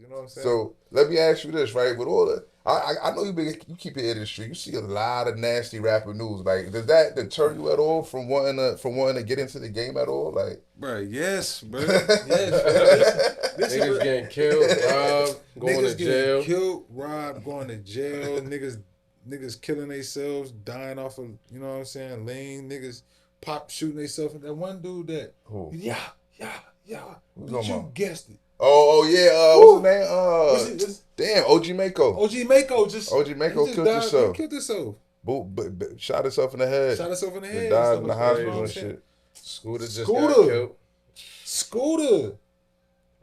You know what I'm saying? So let me ask you this, right? With all the, I know you keep your ear to the street. You see a lot of nasty rapper news. Like, does that deter you at all from wanting to get into the game at all? Like, Bro, yes, bro. Yes, bro. This is Niggas getting killed, robbed, going to niggas getting jail. killed, robbed, going to jail. Niggas killing themselves, dying off of, you know what I'm saying, lean. Niggas pop shooting themselves. That one dude that, who? yeah. Who's But talking you about? guessed it. Oh yeah. What's his name? Damn, OG Mako. OG Mako just OG Mako he just killed died, himself. He killed himself. Shot himself in the head. Shot himself in the head. Died And in the stuff like that, you hospital know what and I'm saying? shit. Scooter just got Scooter. killed. Scooter.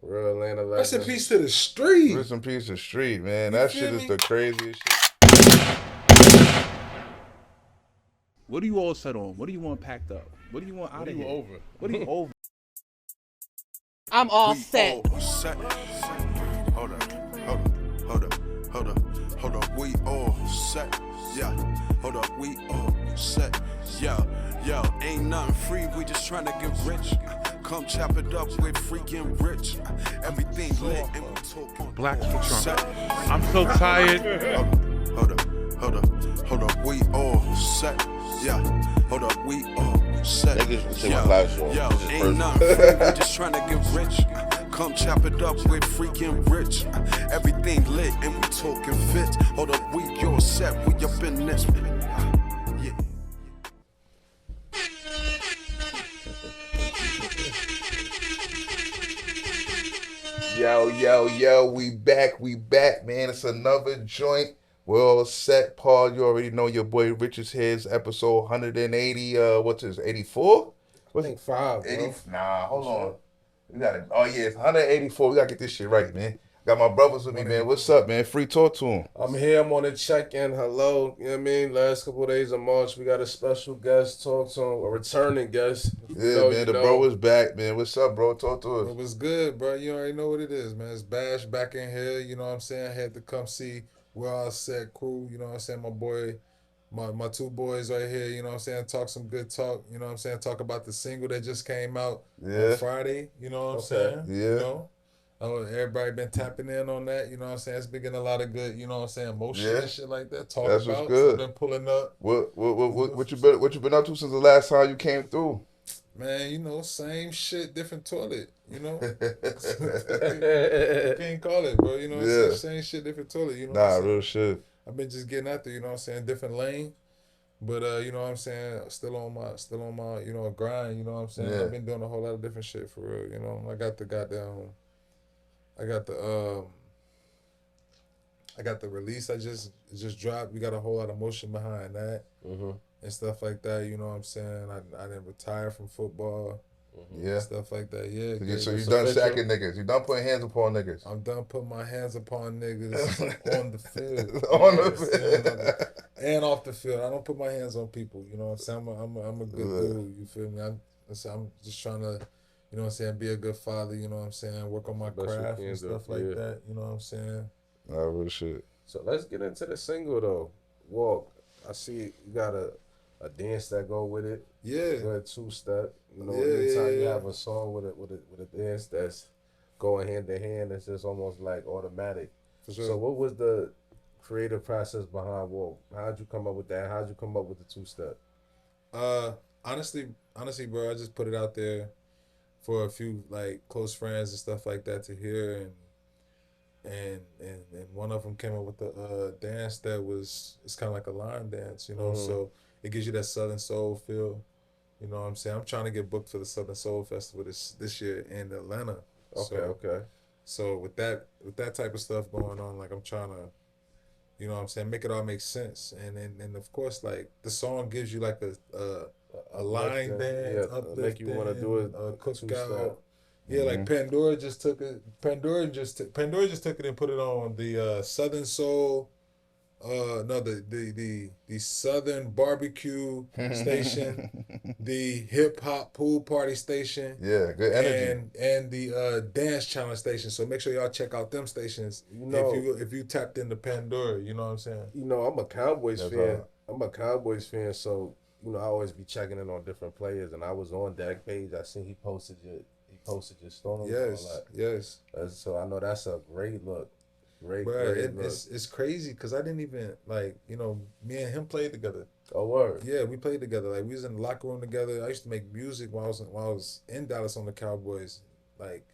Real Atlanta Rest in legend. peace to the street. Rest in peace to street, man. You That feel shit is me? the craziest shit. What are you all set on? What do you want packed up? What do you want out What of are you here? over? What are you over? I'm all set. Hold up. We all set. Yeah. Hold up. We all set. Yo. Ain't nothing free. We just trying to get rich. Come chop it up with freaking rich. Everything lit and we talk on Blacks for Trump. set. I'm so tired. Hold up. We all set. Yeah. Hold up. We all set. Niggas can take my glasses off. Yo, This is ain't personal. nothing free. We just trying to get rich. Come chop it up with freaking rich. Everything lit and we talking fit. Hold up, we all set. We up in this. Yeah. Yo, we back, man. It's another joint. We're all set, Paul. You already know your boy Rich is here. It's episode 180. What's this? 84? I think 5, bro. 80? Nah, hold on. We got it. Oh yeah, it's 184. We gotta get this shit right, man. Got my brothers with me, man. What's up, man? Free talk to him. I'm here. I'm on the check-in. Hello. You know what I mean? Last couple of days of March, we got a special guest. Talk to him. A returning guest. Yeah, man. The bro is back, man. What's up, bro? Talk to us. It was good, bro. You already know what it is, man. It's Bash back in here. You know what I'm saying? I had to come see We're All Set crew. You know what I'm saying? My boy, my two boys right here. You know what I'm saying? Talk some good talk. You know what I'm saying? Talk about the single that just came out on Friday. You know what I'm saying? Yeah. You know? Everybody been tapping in on that, you know what I'm saying? It's been getting a lot of good, you know what I'm saying, emotion and shit like that. Talk That's about what's good. So been pulling up. What you been up to since the last time you came through? Man, you know, same shit, different toilet, you know? You can't call it, bro. You know what I'm saying? Same shit, different toilet, you know what I'm saying? Real shit. I've been just getting out there, you know what I'm saying? Different lane. But you know what I'm saying, still on my, you know, grind, you know what I'm saying? I've been doing a whole lot of different shit for real, you know. I got the release I just dropped. We got a whole lot of motion behind that and stuff like that. You know what I'm saying? I didn't retire from football. Yeah. Stuff like that. Yeah. So you done sacking niggas. You done putting hands upon niggas. I'm done putting my hands upon niggas on the field. On the field. And off the field. I don't put my hands on people. You know what I'm saying? I'm a good dude. You feel me? I'm just trying to, you know what I'm saying, be a good father, you know what I'm saying, work on my craft and stuff like that, you know what I'm saying? Real shit. So let's get into the single though. Walk. I see you got a dance that go with it. Yeah. Good 2-step. You know, anytime you have a song with a dance that's going hand in hand, it's just almost like automatic. For sure. So what was the creative process behind Walk? How'd you come up with that? How'd you come up with the 2-step? Honestly, bro, I just put it out there for a few like close friends and stuff like that to hear, and one of them came up with the dance that it's kind of like a line dance, you know. So it gives you that Southern Soul feel, you know what I'm saying. I'm trying to get booked for the Southern Soul Festival this year in Atlanta. Okay. So with that type of stuff going on, like I'm trying to, you know what I'm saying, make it all make sense, and of course like the song gives you like a line dance, make you want to do it, a cookout. step. Yeah, like Pandora just took it. Pandora just took it and put it on the Southern Soul. The Southern Barbecue station, the Hip Hop Pool Party station. Yeah, good energy. And the Dance Challenge station. So make sure y'all check out them stations. You know, if you tapped into Pandora, you know what I'm saying. You know, I'm a Cowboys fan. I'm a Cowboys fan, so you know I always be checking in on different players. And I was on that page. I seen he posted posted your story. Yes, yes. So I know that's a great look. Great Bruh, look. it's crazy because I didn't even me and him played together. Oh, word. Yeah, we played together. Like we was in the locker room together. I used to make music while I was in Dallas on the Cowboys. Like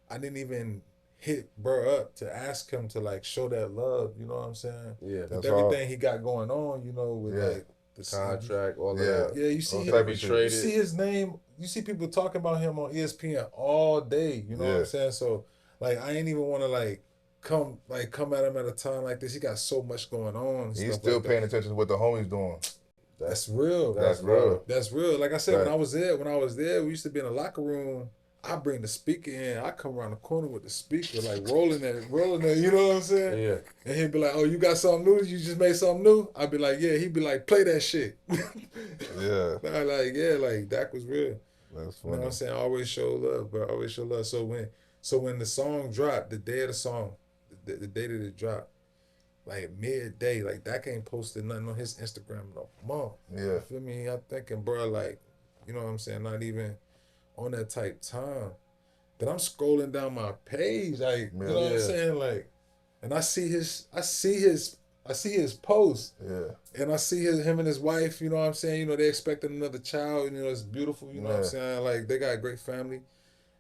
I didn't even hit bro up to ask him to like show that love. You know what I'm saying? Yeah, with everything he got going on. With like the contract, all of that. Yeah, you see you see his name. You see people talking about him on ESPN all day. You know what I'm saying? So like I ain't even want to like come at him at a time like this. He got so much going on. He's still paying attention to what the homies doing. That's real. That's real. That's real. Like I said, when I was there, we used to be in the locker room. I bring the speaker in. I come around the corner with the speaker, like rolling there. You know what I'm saying? Yeah. And he'd be like, "Oh, you got something new? You just made something new?" I'd be like, "Yeah." He'd be like, "Play that shit." Yeah. Like Dak was real. That's funny. You know what I'm saying? Always show love, bro. Always show love. So when the song dropped, the day of the song, the day that it dropped, like midday, like Dak ain't posted nothing on his Instagram no more. Yeah. You feel me? I'm thinking, bro, like, you know what I'm saying? Not even on that type time. Then I'm scrolling down my page, like, you know what I'm saying? Like, and I see his post. Yeah. And I see him and his wife, you know what I'm saying? They expecting another child, it's beautiful, you know what I'm saying? Like, they got a great family.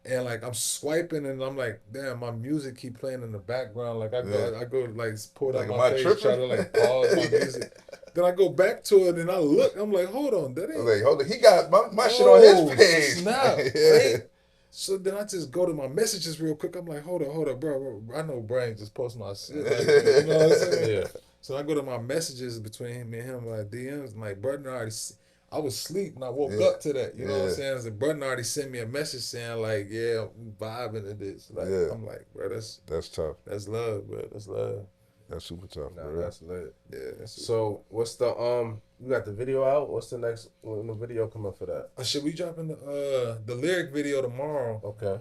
And like I'm swiping and I'm like, damn, my music keep playing in the background. Like I go like pull it out my face, try to like pause my music. Then I go back to it and I look, I'm like, hold on, that ain't hold on. He got my shit on his page. Snap, right? So then I just go to my messages real quick. I'm like, hold up, bro. I know Brian just posted my shit. Like, you know what I'm saying? Yeah. So I go to my messages between me and him, like DMs, like brother I was asleep and I woke up to that. You know what I'm saying? So brother already sent me a message saying like, yeah, I'm vibing to this. Like I'm like, bro, that's tough. That's love, bro. That's love. That's super tough, bro. That's lit. Yeah. So what's the you got the video out? What's the next when the video come up for that? Should we dropping the lyric video tomorrow? Okay.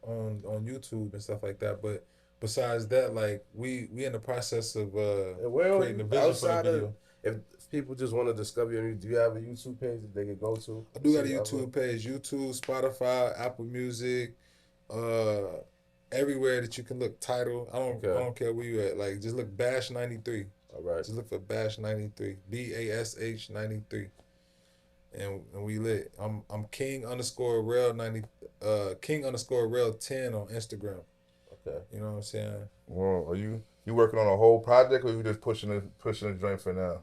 On YouTube and stuff like that. But besides that, like we in the process of creating the vision for the video. If people just want to discover you, do you have a YouTube page that they can go to? I do got a YouTube page. YouTube, Spotify, Apple Music, everywhere that you can look. Tidal. I don't care where you at. Like just look Bash 93. All right. Just look for Bash 93. BASH 93. And we lit. I'm King_Rel 90 King_Rel 10 on Instagram. Okay. You know what I'm saying? Well, are you working on a whole project or you just pushing the joint for now?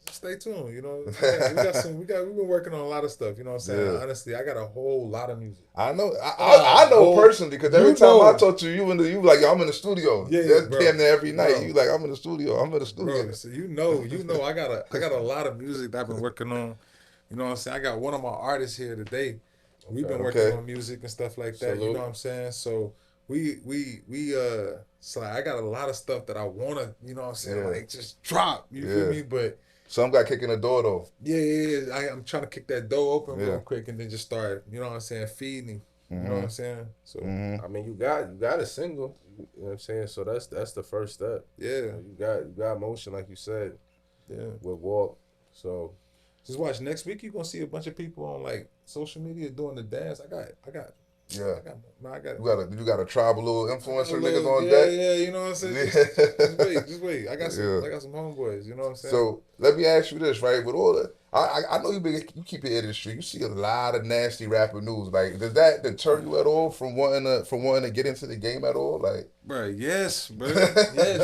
Stay tuned. We've been working on a lot of stuff. You know what I'm saying? Yeah. Honestly, I got a whole lot of music. I know. I know personally because every time I talk to you, you like, yo, I'm in the studio. Yeah, that's bro. damn near every night. Bro. You like, I'm in the studio. I'm in the studio. Bro, so I got a lot of music that I've been working on. You know what I'm saying? I got one of my artists here today. We've been working on music and stuff like that. Salute. You know what I'm saying? So so like, I got a lot of stuff that I wanna, you know what I'm saying, like just drop. You feel me? But some got kicking the door though. Yeah. I'm trying to kick that door open real quick and then just start, you know what I'm saying, feeding. You know what I'm saying? So I mean, you got a single. You know what I'm saying? So that's the first step. Yeah. You got motion, like you said. Yeah. With Walk. So just watch next week. You're gonna see a bunch of people on like social media doing the dance. I got. Yeah. You got a tribal little influencer niggas on deck. Yeah, you know what I'm saying? Just wait. I got some homeboys, you know what I'm saying? So let me ask you this, right? With all the I know you keep your ear to the street. You see a lot of nasty rapper news. Like, does that deter you at all from wanting to get into the game at all? Like, bro, yes, bro. Yes.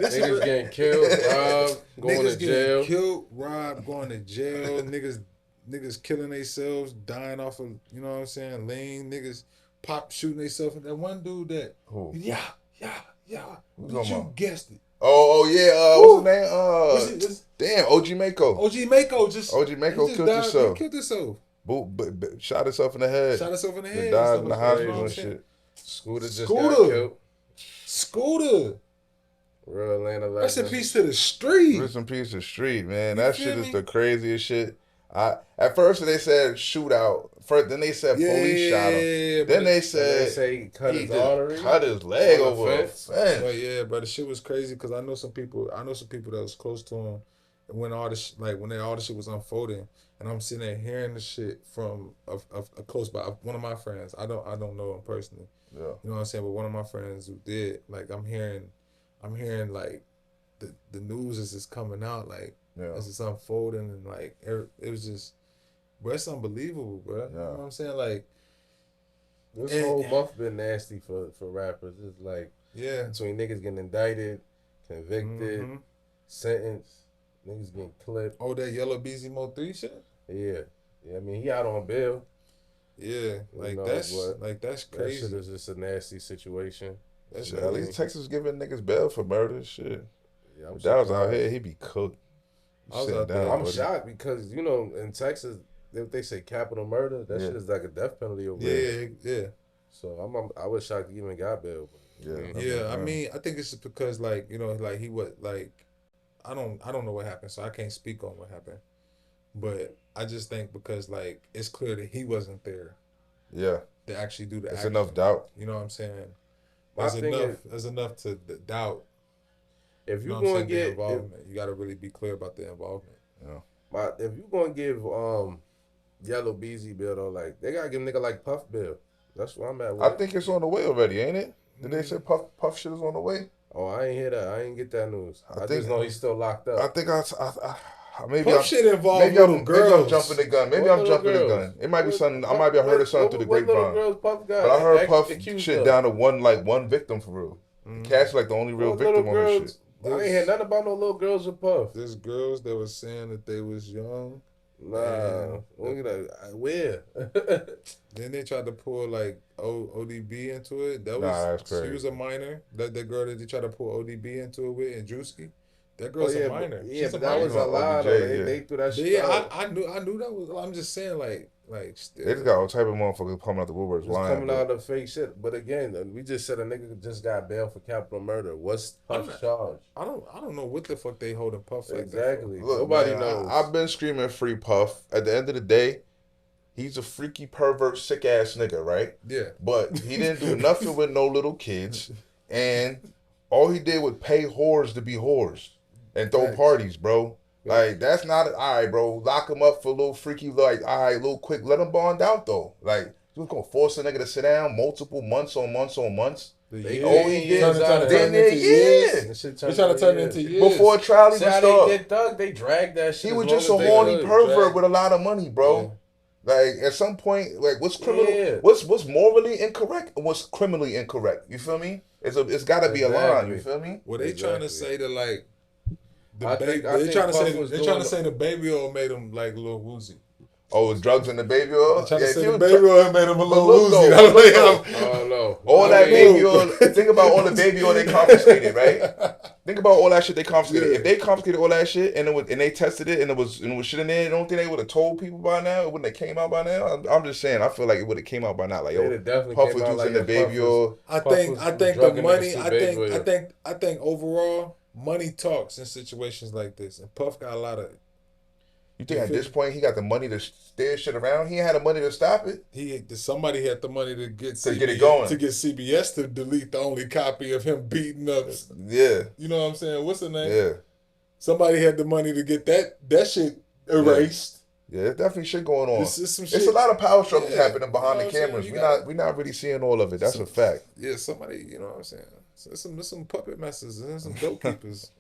Niggas getting killed, robbed, going to jail. Killed, robbed, going to jail. Niggas killing themselves, dying off of, you know what I'm saying, lean. Niggas pop shooting themselves. And that one dude that, yeah. You guessed it. Oh yeah. What's his name? Damn, OG Mako. OG Mako killed himself. He killed himself. Shot himself in the head. He died in the hospital and shit. Scooter just got killed. Scooter. Real Atlanta legend. Rest in peace to the street. Rest in peace to the street, man. That shit is the craziest shit. At first they said shootout. Then they said police shot him. Then they said he cut his artery. Cut his leg over a fence. But yeah, but the shit was crazy because I know some people that was close to him, when all the when all the shit was unfolding, and I'm sitting there hearing the shit from a close by one of my friends. I don't know him personally. Yeah. You know what I'm saying? But one of my friends who did, like, I'm hearing like the news is just coming out, like, as it's unfolding, and like it was just, bro, it's unbelievable, bro. You know what I'm saying? Like, this whole month been nasty for rappers. It's like, between niggas getting indicted, convicted, sentenced, niggas getting clipped. Oh, that Yellow Beezy Mo 3 shit? Yeah. I mean, he out on bail. Yeah, like, that's crazy. That shit is just a nasty situation. That's at least Texas giving niggas bail for murder, shit. Yeah, if that was out here, he'd be cooked. I'm shocked because, you know, in Texas, they say capital murder, that shit is like a death penalty over there. Yeah. So I was shocked he even got bail. I mean, I think it's just because, like, you know, like, he would, like, I don't know what happened, so I can't speak on what happened. But I just think because, like, it's clear that he wasn't there. Yeah. To actually do the It's action. enough doubt. You know what I'm saying? There's enough to doubt. If you're going to get involvement, you got to really be clear about the involvement. Yeah. If you're going to give Yellow Beezy bill, though, like, they got to give a nigga like Puff bill. That's what I'm at with. I think it's on the way already, ain't it? Did they say Puff shit is on the way? Oh, I ain't hear that. I ain't get that news. I just know he's still locked up. I think maybe Puff shit involved maybe I'm girls. jumping the gun. Maybe I'm jumping the gun. It might be something. I might be heard of something through the grapevine. But I heard Puff shit down to one victim for real. Cash like the only real victim on this shit. I ain't hear nothing about no little girls with Puff. There's girls that was saying that they was young. Nah, where? Then they tried to pull like ODB into it. That's crazy. She was a minor. That girl that they tried to pull ODB into it with, and Drewski. That girl's a minor. She's a minor. That was a lie. They threw that shit. Yeah, I knew that was. I'm just saying, like still. They just got all type of motherfuckers coming out the woodworks lying. Coming out of fake shit. But again, we just said a nigga just got bail for capital murder. What's Puff's charge? I don't know what the fuck they holding Puff like exactly. that. Look, nobody knows. I've been screaming free Puff. At the end of the day, he's a freaky pervert, sick ass nigga, right? Yeah. But he didn't do nothing with no little kids, and all he did was pay whores to be whores and throw parties, bro. Like, that's not all right, bro. Lock him up for a little freaky, like, all right, little quick. Let him bond out though. Like, you gonna force a nigga to sit down multiple months on months on months. They trying to turn it into years. Before trial even started. They get thug, they drag that shit. He was just a horny pervert with a lot of money, bro. Yeah. Like, at some point, like, what's criminal? Yeah. What's morally incorrect and what's criminally incorrect? You feel me? It's got to be a line. You feel me? Well, they trying to say that, like, they're trying to say the baby oil made him like a little woozy. Oh, it's drugs in the baby oil? They're trying to say the baby oil made him a little woozy. I don't know. All that baby oil. Think about all the baby oil they confiscated, right? Think about all that shit they confiscated. Yeah. If they confiscated all that shit and they tested it and it was shit in there, I don't think they would have told people by now. It wouldn't have came out by now. I'm just saying. I feel like it would have came out by now. Like, yo, Puff was using the baby oil. I think the money. I think overall, money talks in situations like this, and Puff got a lot of it. You think at this point he got the money to steer shit around? He had the money to stop it. Somebody had the money to get get it going, to get CBS to delete the only copy of him beating up. Yeah, you know what I'm saying? What's the name? Yeah, somebody had the money to get that shit erased. Yeah, there's definitely shit going on. It's a lot of power struggles happening behind the cameras. We're not really seeing all of it. That's a fact. Yeah, somebody, you know what I'm saying? There's some puppet masters and some dope keepers.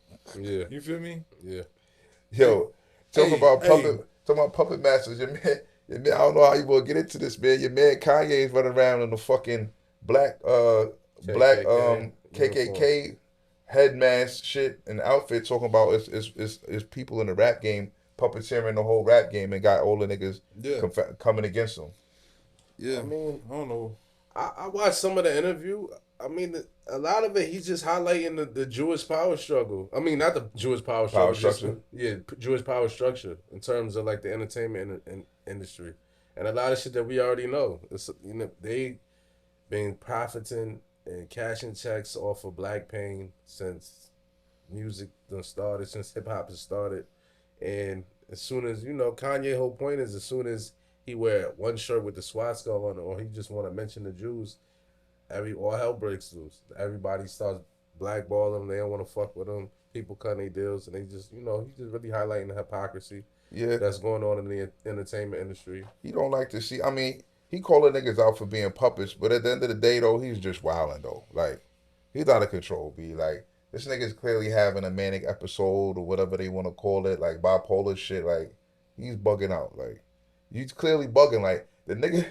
Yeah, you feel me? Yeah. Yo. Talking about puppet masters, your man, I don't know how you will get into this, man. Your man Kanye is running around in the fucking black KKK head mask shit and outfit, talking about it's people in the rap game puppeteering the whole rap game and got all the niggas coming against them. Yeah, I mean, I don't know. I watched some of the interview. I mean, a lot of it, he's just highlighting the Jewish power struggle. I mean, not the Jewish power structure. Jewish power structure in terms of like the entertainment industry, and a lot of shit that we already know. It's, you know, they been profiting and cashing checks off of black pain since music done started, since hip hop has started, and as soon as, you know, Kanye's whole point is as soon as he wear one shirt with the swastika on it, or he just want to mention the Jews, all hell breaks loose. Everybody starts blackballing him. They don't want to fuck with him. people cutting their deals, and they just, he's just really highlighting the hypocrisy Yeah. that's going on in the entertainment industry. He don't like to see. I mean, he calling niggas out for being puppets, but at the end of the day, though, he's just wilding though. Like, he's out of control. B. Like, this nigga's clearly having a manic episode or whatever they want to call it, like bipolar shit. Like, he's bugging out. Like, he's clearly bugging. Like, the nigga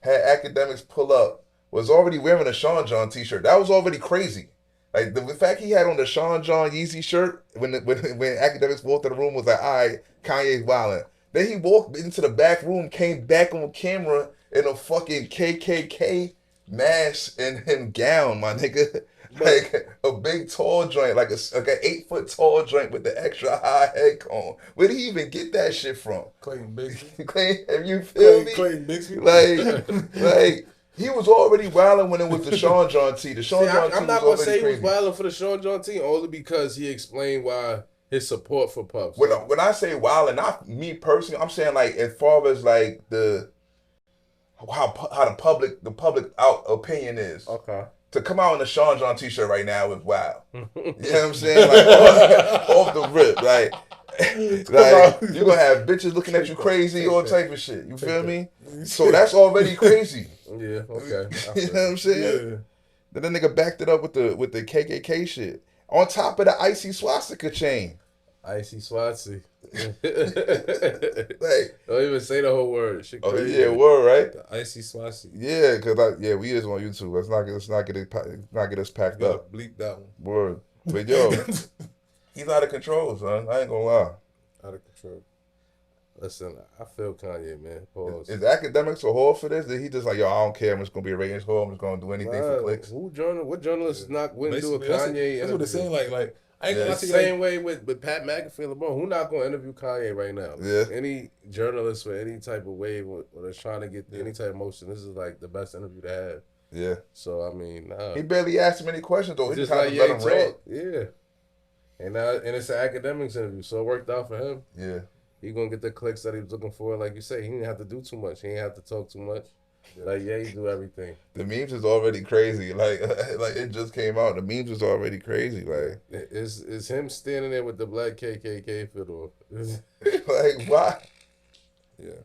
had Akademiks pull up, was already wearing a Sean John t-shirt. That was already crazy. Like, the fact he had on the Sean John Yeezy shirt when Akademiks walked in the room was like, all right, Kanye's wilding. Then he walked into the back room, came back on camera in a fucking KKK mask and gown, my nigga. Like a big tall joint, like an 8-foot tall joint with the extra high head cone. Where did he even get that shit from? Clayton Bigsby. Clayton, you feel me? Clayton Bigsby. Like he was already wilding when it was the Sean John T. The Sean John T. I'm not gonna say he was wilding for the Sean John T. Only because he explained why his support for Puffs. When I say wilding, not me personally, I'm saying like as far as like how the public out opinion is. Okay. To come out in a Sean John t-shirt right now is wild. You know what I'm saying? Like off the rip. Like you're gonna have bitches looking at you crazy, all type of shit. You feel me? So that's already crazy. Yeah, okay. You know what I'm saying? Yeah. Then that nigga backed it up with the KKK shit. On top of the icy swastika chain. Icy Swatsy. Like, don't even say the whole word. Shit crazy. Yeah, word, right? The icy swastika. Yeah, cause we is on YouTube. Let's not get us packed up. Bleep that one. Word. But yo, he's out of control, son. I ain't gonna lie. Out of control. Listen, I feel Kanye, man. Pause. Is Akademiks a whore for this? Did he just like, yo, I don't care. I'm just gonna be a ratings whore. I'm just gonna do anything for clicks. What journalist is not wouldn't do a Kanye? That's what it's saying. Like. I ain't gonna the same way with Pat McAfee and LeBron. Who not gonna interview Kanye right now? Yeah. Any journalist with any type of wave when they're trying to get any type of motion, this is like the best interview to have. Yeah. So I mean, nah. He barely asked him any questions though. He just kind like of let him rant. Yeah. And it's an Akademiks interview, so it worked out for him. Yeah. He gonna get the clicks that he was looking for. Like you say, he didn't have to do too much. He didn't have to talk too much. Like, he do everything. The memes is already crazy. Like it just came out. The memes was already crazy. Like it's him standing there with the black KKK fiddle. Like why? Yeah.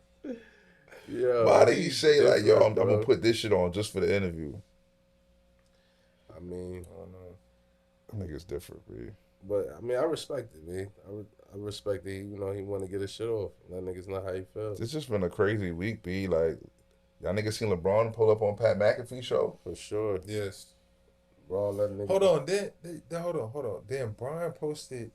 Yeah. Why did he say like, yo, I'm gonna put this shit on just for the interview? I mean, I don't know. I think it's different, man. But I mean, I respect it, man. I respect it. You know, he want to get his shit off. That nigga's not how he feels. It's just been a crazy week, B. Like, y'all niggas seen LeBron pull up on Pat McAfee show? For sure. Yes. Bron let nigga. Hold on. Then Brian posted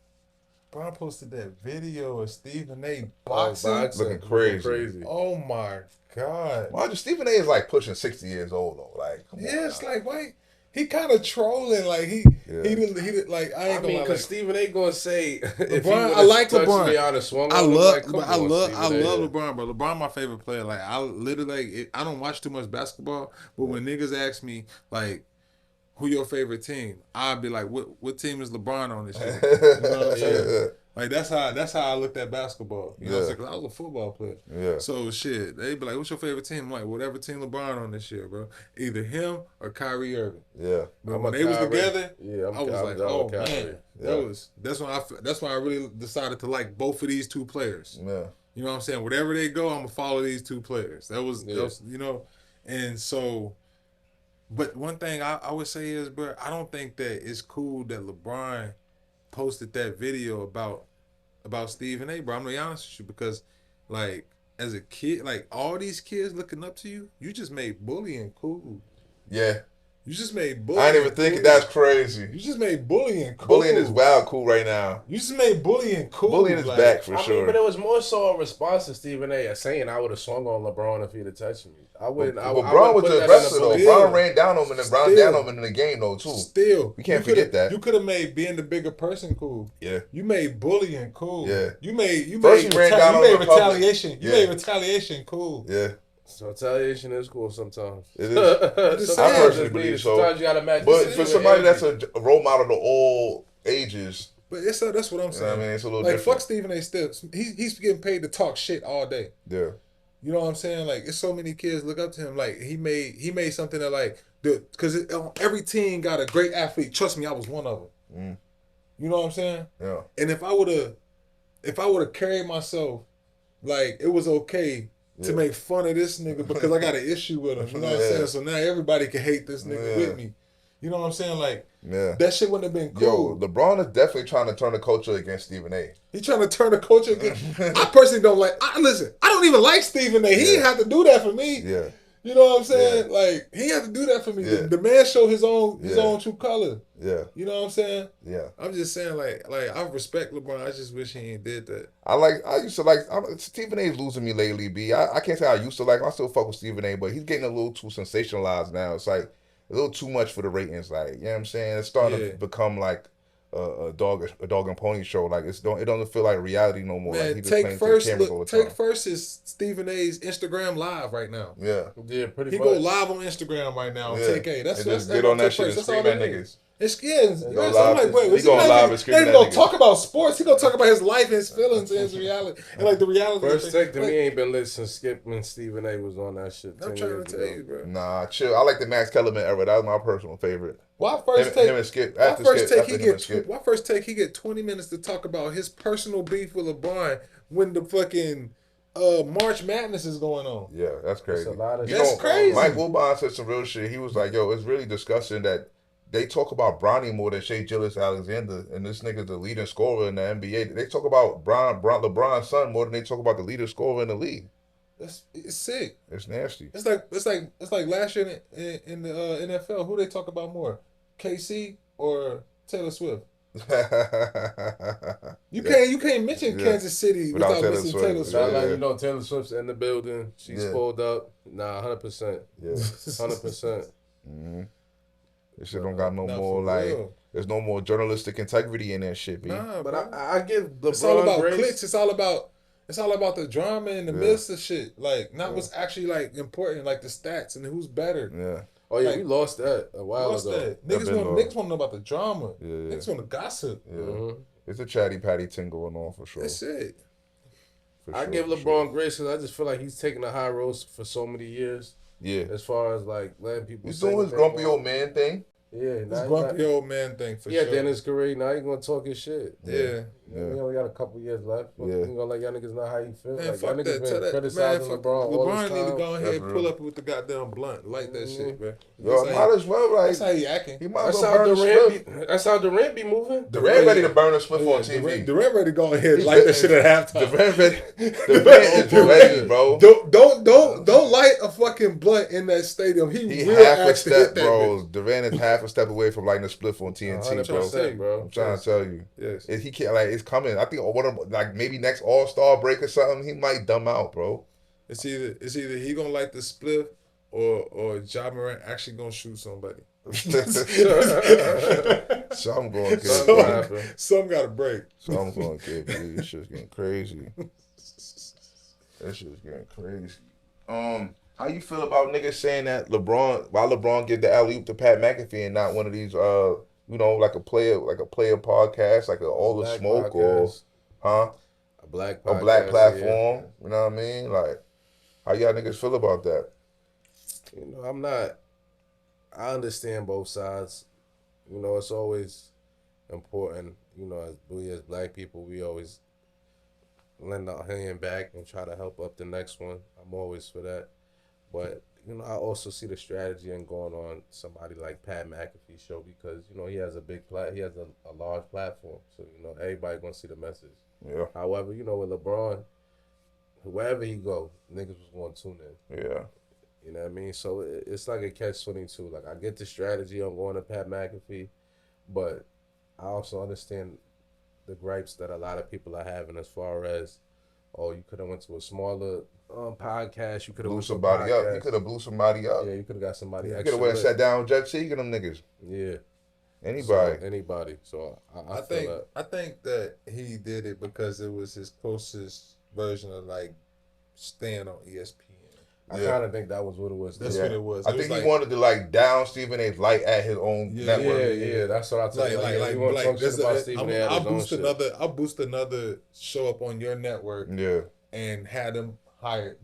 that video of Stephen A. boxing. Looking crazy. Oh my God. Mind you, Stephen A. is like pushing 60 years old though. Like, come on. It's like, wait. He kind of trolling, like he did like I ain't gonna lie. Because Stephen A. gonna say LeBron, I like LeBron. I love LeBron, bro. LeBron my favorite player. Like I literally, I don't watch too much basketball, but when niggas ask me like, who your favorite team, I'd be like, what team is LeBron on this year? You know what I'm saying? Like that's how I looked at basketball. You know what I'm saying? 'Cause I was a football player. Yeah. So shit, they be like, "What's your favorite team?" I'm like, whatever team LeBron on this year, bro. Either him or Kyrie Irving. Yeah. But when they was together, I was like, "Oh Kyrie. man, that's when I really decided to like both of these two players." Yeah. You know what I'm saying? Wherever they go, I'm gonna follow these two players. That was you know, and so. But one thing I would say is, bro, I don't think that it's cool that LeBron posted that video about Stephen A. Bro, I'm gonna be honest with you, because like as a kid, like all these kids looking up to you, you just made bullying cool. Yeah. You just made bullying. I didn't even think that's crazy. You just made bullying cool. Bullying is wild cool right now. You just made bullying cool. Bullying is back for sure. I mean, but it was more so a response to Stephen A. saying I would have swung on LeBron if he'd have touched me. I wouldn't. But Bron was the wrestler though. Bron ran down on him and Bron down on him in the game though too. Still, we can't forget that. You could have made being the bigger person cool. Yeah. You made bullying cool. Yeah. You made retaliation. You made retaliation cool. Yeah. So retaliation is cool sometimes. It is. I personally believe so. Sometimes you gotta match. But for somebody that's a role model to all ages. But that's what I'm saying. I mean, it's a little like different. fuck Stephen A. Still, he's getting paid to talk shit all day. Yeah. You know what I'm saying? Like, it's so many kids look up to him. Like, he made something that like, because every team got a great athlete. Trust me, I was one of them. You know what I'm saying? Yeah. And if I would have carried myself like it was okay to make fun of this nigga because I got an issue with him. You know what I'm saying? So now everybody can hate this nigga with me. You know what I'm saying? Like, that shit wouldn't have been cool. Yo, LeBron is definitely trying to turn the culture against Stephen A. He trying to turn the culture against. I personally don't like. Listen, I don't even like Stephen A. He didn't have to do that for me. Yeah. You know what I'm saying? Like, he had to do that for me. Yeah. The man showed his own true color. Yeah. You know what I'm saying? Yeah. I'm just saying, like I respect LeBron. I just wish he ain't did that. Stephen A's losing me lately, B. I can't say I used to like him. I still fuck with Stephen A, but he's getting a little too sensationalized now. It's like a little too much for the ratings. Like, you know what I'm saying? It's starting to become like a dog and pony show. Like, it don't feel like reality no more. Man, like, he just Take First. all the time. Take First is Stephen A's Instagram live right now. Yeah. Yeah, pretty He much. go live on Instagram right now. Yeah. Take A. That's get on that shit and That's scream all at that niggas. is. It's skins. He I'm go like, live- wait, he go live and scream He at gonna niggas. talk about sports. He gonna talk about his life, his feelings, and his reality, and like the reality. First Take to like, me ain't been lit since Skip when Stephen A was on that shit. I'm 10 trying years to tell ago. you, bro. Nah, chill. I like the Max Kellerman era. That was my personal favorite. Why First Take? Him and Skip. Why After First Skip, Take after he him and get? Skip. Why First Take he get 20 minutes to talk about his personal beef with LeBron when the fucking March Madness is going on? Yeah, that's crazy. That's a lot of You shit. That's know, crazy. Mike Wilbon said some real shit. He was like, yo, it's really disgusting that they talk about Bronny more than Shea Gilgeous-Alexander, and this nigga's the leading scorer in the NBA. They talk about LeBron's son more than they talk about the leading scorer in the league. It's sick. It's nasty. It's like last year in the NFL. Who they talk about more, KC or Taylor Swift? You can't mention Kansas City without mentioning Taylor Swift. Not like, you know, Taylor Swift's in the building. She's pulled up. Nah, 100%. Yeah. 100%. Mm-hmm. This shit don't got no Nah, more for like. real. There's no more journalistic integrity in that shit, B. Nah, But bro. I give LeBron It's all about grace. clicks. It's all about the drama and the myths of shit. Like, not what's actually like important, like the stats and who's better. Yeah. Oh yeah, like, we lost that a while What's ago. that? That Niggas been want lost. to know about the drama. Yeah. Niggas want to gossip. Yeah. Mm-hmm. It's a chatty patty thing going on for sure. That's it. For I sure, give for LeBron sure. grace because I just feel like he's taking a high road for so many years. Yeah. As far as like letting people. He's say doing what his they grumpy want. old man thing. Yeah, This now grumpy old man thing for yeah, sure. at the end of his career, now he's gonna talk his shit. Yeah. We only got a couple years left. But Yeah. you gonna let y'all niggas know how you feel. Man, like y'all fuck niggas that. Tell been that criticizing man, fuck LeBron all this LeBron time. need to go ahead That's and real. pull up with the goddamn blunt. Light that shit, bro. Yo, might as well like. That's how he acting. He might as That's well how burn the Durant spliff. be. That's how Durant be moving. Durant ready to burn a spliff on TV. Durant ready to go ahead and light that shit at halftime. Durant is ready, bro. Don't light a fucking blunt in that stadium. He real half a asked to hit step, that bro. bitch. Durant is half a step away from lighting a spliff on TNT, bro. 100%, bro. I'm trying to tell you. Yes. He can't, like, it's coming. I think like maybe next All-Star break or something, he might dumb out, bro. It's either he gonna light the spliff or Ja Morant actually gonna shoot somebody. So I'm going to get Something gonna happen. Some gotta break. So I'm going to get this shit's getting crazy. That shit's getting crazy. How you feel about niggas saying that why LeBron give the alley-oop to Pat McAfee and not one of these like a player podcast, like All the Black Smoke podcast. or A black a black podcast, platform? You know what I mean? Like, how y'all niggas feel about that? You know, I understand both sides. You know, it's always important. You know, as black people, we always lend our hand back and try to help up the next one. I'm always for that. But, you know, I also see the strategy in going on somebody like Pat McAfee's show because, you know, he has he has a large platform. So, you know, everybody gonna see the message. Yeah. However, you know, with LeBron, wherever he go, niggas was gonna tune in. Yeah. You know what I mean? So it's like a catch-22. Like, I get the strategy on going to Pat McAfee, but I also understand the gripes that a lot of people are having as far as, oh, you could have went to a smaller podcast. You could have Blew somebody up. You could have blew somebody up. Yeah, you could have got somebody You extra. could have went and lit. sat down with Jeff Teague and them niggas. Yeah. Anybody. So, anybody. So I feel think that. I think that he did it because it was his closest version of like staying on ESPN. I kind of think that was what it was. That's too. what it was. I It was think he like- wanted to like down Stephen A's light at his own network. Yeah, that's what I tell you. You want to talk shit there's about a- Stephen A. at I'll his own boost shit. I'll boost another show up on your network Yeah. and have them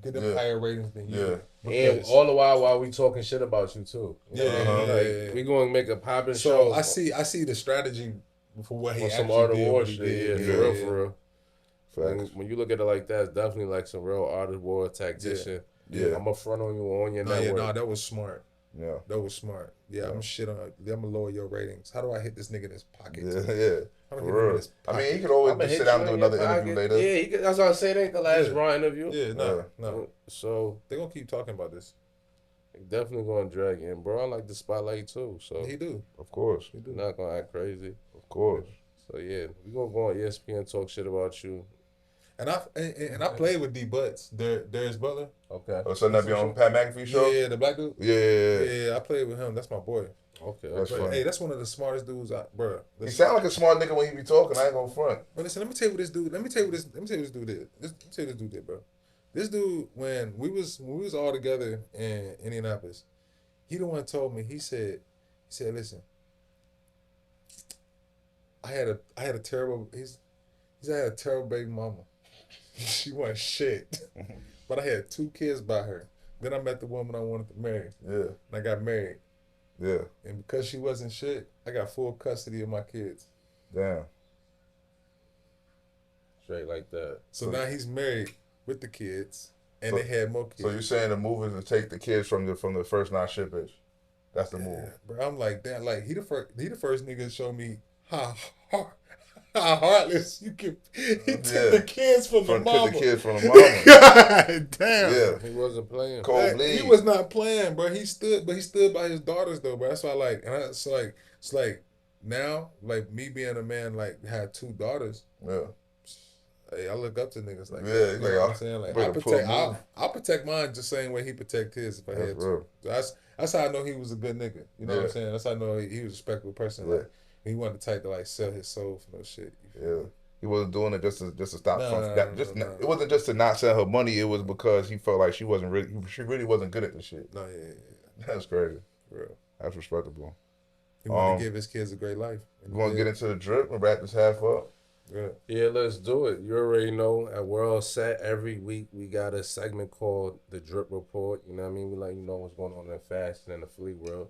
get them Yeah. higher ratings than you. Yeah. And all the while we talking shit about you too. You know what I mean? Yeah, Like, yeah. we going to make a popping So show. I see the strategy for what he On some actually art of did. war What he shit, did. yeah, for real, for real. Facts. When you look at it like that, it's definitely like some real art of war tactician. Yeah. I'm going to front on you on your network. No, that was smart. Yeah. That was smart. Yeah, I'm shit on. I'm gonna lower your ratings. How do I hit this nigga in his pocket? Yeah. How do I hit him For in real. his I mean, he pocket? could always I'ma just hit sit down you and do in your another interview pocket. later. Yeah, that's what I say. It ain't the last Yeah. Raw interview. Yeah, no. So They gonna keep talking about this. definitely going to drag in, bro. I like the spotlight too. So He do. Of course. not going to act crazy. Of course. So yeah, we gonna go on ESPN and talk shit about you. And I played with D Butts, Darius Butler. Okay. Oh, so that be on Pat McAfee show? Yeah, the black dude. Yeah. I played with him. That's my boy. Okay. That's okay. funny. Hey, that's one of the smartest dudes, bro. He sound like a smart nigga when he be talking. I ain't gonna front. But listen, let me tell you what this dude. Let me tell you what this dude did. Let me tell you what this dude did, bro. This dude, when we was all together in Indianapolis, he the one told me. He said, listen, I had a terrible. He said I had a terrible baby mama. She wasn't shit, but I had 2 kids by her. Then I met the woman I wanted to marry. Yeah. And I got married. Yeah. And because she wasn't shit, I got full custody of my kids. Damn. Straight like that. So now he's married with the kids, and So- they had more kids. So you saying the move is to take the kids from the first not shit bitch? That's the Yeah, move. bro, I'm like that. Like he the first nigga to show me how heartless you can. He took the kids from the mama. Took the kids from the mama. God damn. Yeah. He wasn't playing. Cold bleed. He was not playing, bro. He stood by his daughters though, bro. That's why I like. And it's like now, like me being a man, like had 2 daughters. Yeah. Hey, I look up to niggas like Yeah, that. You like, know what I'm saying? Like better pull him in. I'll protect mine just the same way he protect his if I That's had to. real. So that's how I know he was a good nigga. You know what I'm saying? That's how I know he was a respectable person. Yeah. Like he wasn't the type to like sell his soul for no shit. Yeah. He wasn't doing it just to stop. No, It wasn't just to not sell her money. It was because he felt like she really wasn't good at the shit. No, yeah. That's crazy. For real. That's respectable. He wanted to give his kids a great life. You want to get into the drip and wrap this half up? Yeah. Yeah, let's do it. You already know at We're All Set, every week we got a segment called The Drip Report. You know what I mean? We let you know what's going on in the fashion and the fleet world.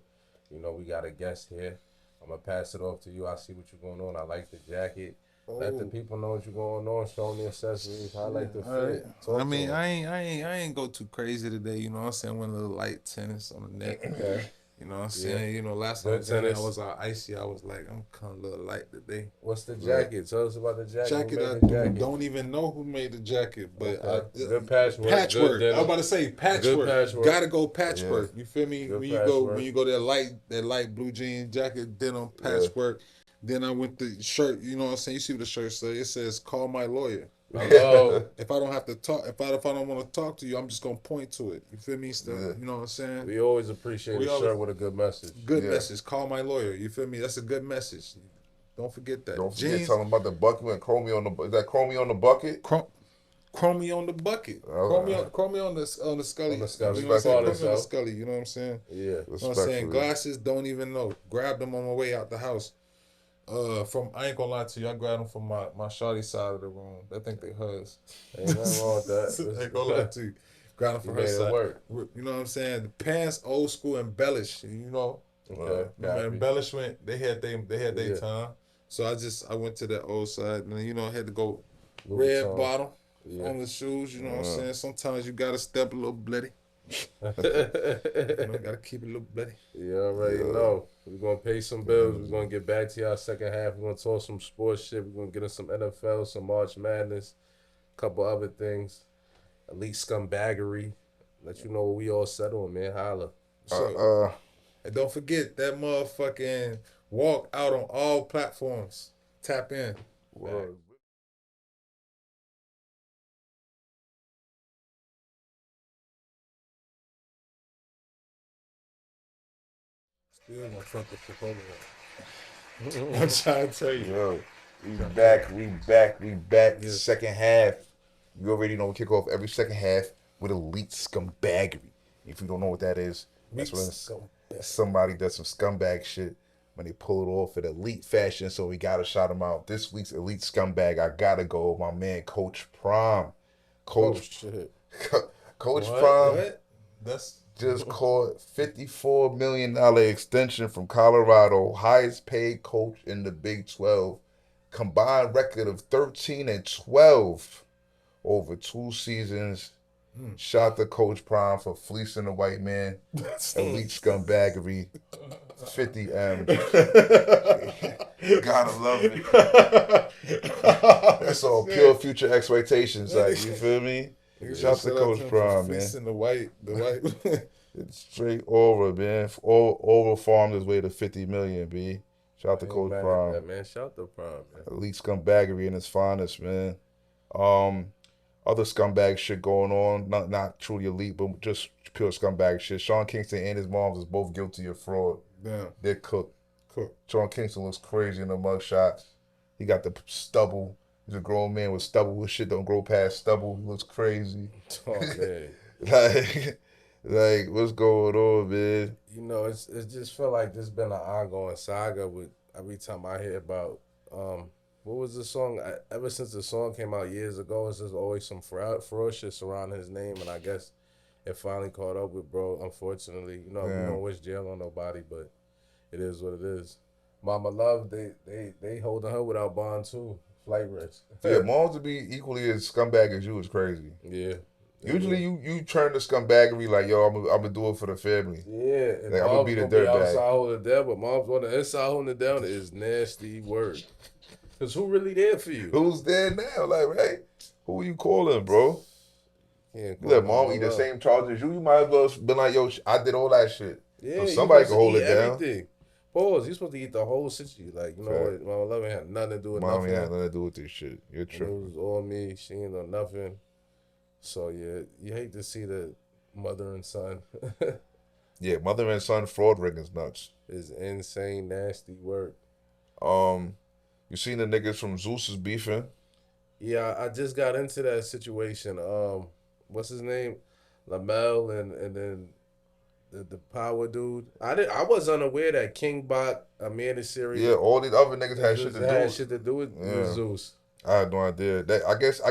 You know, we got a guest here. I'm going to pass it off to you. I see what you're going on. I like the jacket. Let the people know what you're going on. Show them the accessories. Highlight the fit. I mean, I ain't go too crazy today. You know what I'm saying? One little light tennis on the neck. Okay. You know what I'm saying? Yeah. You know, last Good time I tennis. was all icy. I was like, I'm kind of a little light today. What's the jacket? Tell us about the jacket. Who Jacket, made I the jacket? don't even know who made the jacket, but Okay. Good patchwork. patchwork. Good I was about to say patchwork. Good patchwork. Gotta go patchwork. You feel me? Good When patchwork. you go that light blue jean jacket, then on patchwork. Then I went to shirt. You know what I'm saying? You see what the shirt says? It says "Call my lawyer." Hello. If I don't have to talk, if I don't want to talk to you, I'm just gonna point to it. You feel me? Still, Yeah. you know what I'm saying? We always appreciate a shirt with a good message. Good message. Call my lawyer. You feel me? That's a good message. Don't forget that. Don't forget Jeans, talking about the bucket and chromie on the. Is that chromie on the bucket? Chromie on the bucket. Chromie on the scully. On the scully. You know what I'm saying? Call Chromie on the itself. scully. You know what I'm saying? Yeah. You know what I'm saying? Glasses, don't even know. Grabbed them on my way out the house. I ain't gonna lie to you, I grabbed them from my shawty side of the room. They think they hers. Ain't nothing wrong with that. I ain't gonna lie to you. Grabbed them from her made it side. work. You know what I'm saying? The pants, old school, embellished. You know, Okay. remember embellishment. They had their Yeah. time. So I went to that old side, and then, I had to go Louis red Vuitton. bottom Yeah. on the shoes. You know what I'm saying? Sometimes you gotta step a little bloody. Gotta keep it a little bloody. You already know. We're going to pay some bills. We're going to get back to y'all second half. We're going to talk some sports shit. We're going to get in some NFL, some March Madness, a couple other things. Elite scumbaggery. Let you know what we all settle on, man. Holla. So, and don't forget that motherfucking walk out on all platforms. Tap in. Word. Still gonna fuck the Chipotle. I'm trying to tell you. Yo, we back. Yeah. Second half. You already know we kick off every second half with elite scumbaggery. If you don't know what that is, that's when somebody does some scumbag shit when they pull it off at elite fashion. So we gotta shout him out. This week's elite scumbag, I gotta go with my man Coach Prom. Coach shit. Coach What? Prom. What? That's just caught $54 million extension from Colorado, highest paid coach in the Big 12. Combined record of 13-12 over 2 seasons. Shot the Coach Prime for fleecing the white man. Elite scumbaggery. 50 Gotta love it. That's all pure future expectations. Like, you feel me? Shout to Coach Prime, man. The white. It's straight over, man. Over farmed his way to 50 million, B. Shout to Coach Prime. That, man. Shout to Prime, man. Elite scumbaggery in its finest, man. Other scumbag shit going on. Not truly elite, but just pure scumbag shit. Sean Kingston and his moms is both guilty of fraud. Damn. They're cooked. Sean Kingston looks crazy in the mugshot. He got the stubble. He's a grown man with stubble. His shit don't grow past stubble. He looks crazy. Oh, man. like, what's going on, man? You know, it just felt like there's been an ongoing saga with every time I hear about, what was the song? Ever since the song came out years ago, it's just always some fraud shit surrounding his name, and I guess it finally caught up with bro, unfortunately. You know, we don't wish jail on nobody, but it is what it is. Mama Love, they holding her without bond too. Flight risk. Yeah, moms to be equally as scumbag as you is crazy. Yeah. Usually you turn to scumbaggery like, yo, I'm gonna do it for the family. Yeah. And like, I'm gonna be the dirtbag. Outside holding it down, but mom's on the inside holding it down is nasty work. Cause who really there for you? Who's there now? Like, right? Who you calling, bro? You let mom eat the same charge as you. You might as well been like, yo, I did all that shit. Yeah, so somebody can hold it everything. down. Pause. You supposed to eat the whole situation. Like, you know what? Mama Love ain't had nothing to do with nothing. Mom ain't had nothing to do with this shit. You're true. It was all me. She ain't done nothing. So, yeah, you hate to see the mother and son. Yeah, mother and son fraud ring is nuts. It's insane, nasty work. You seen the niggas from Zeus is beefing? Yeah, I just got into that situation. What's his name? Lamel and then the power dude. I was unaware that Kingbot, Amanda Siri. Yeah, all these other niggas had shit to do with Zeus. I had no idea. I guess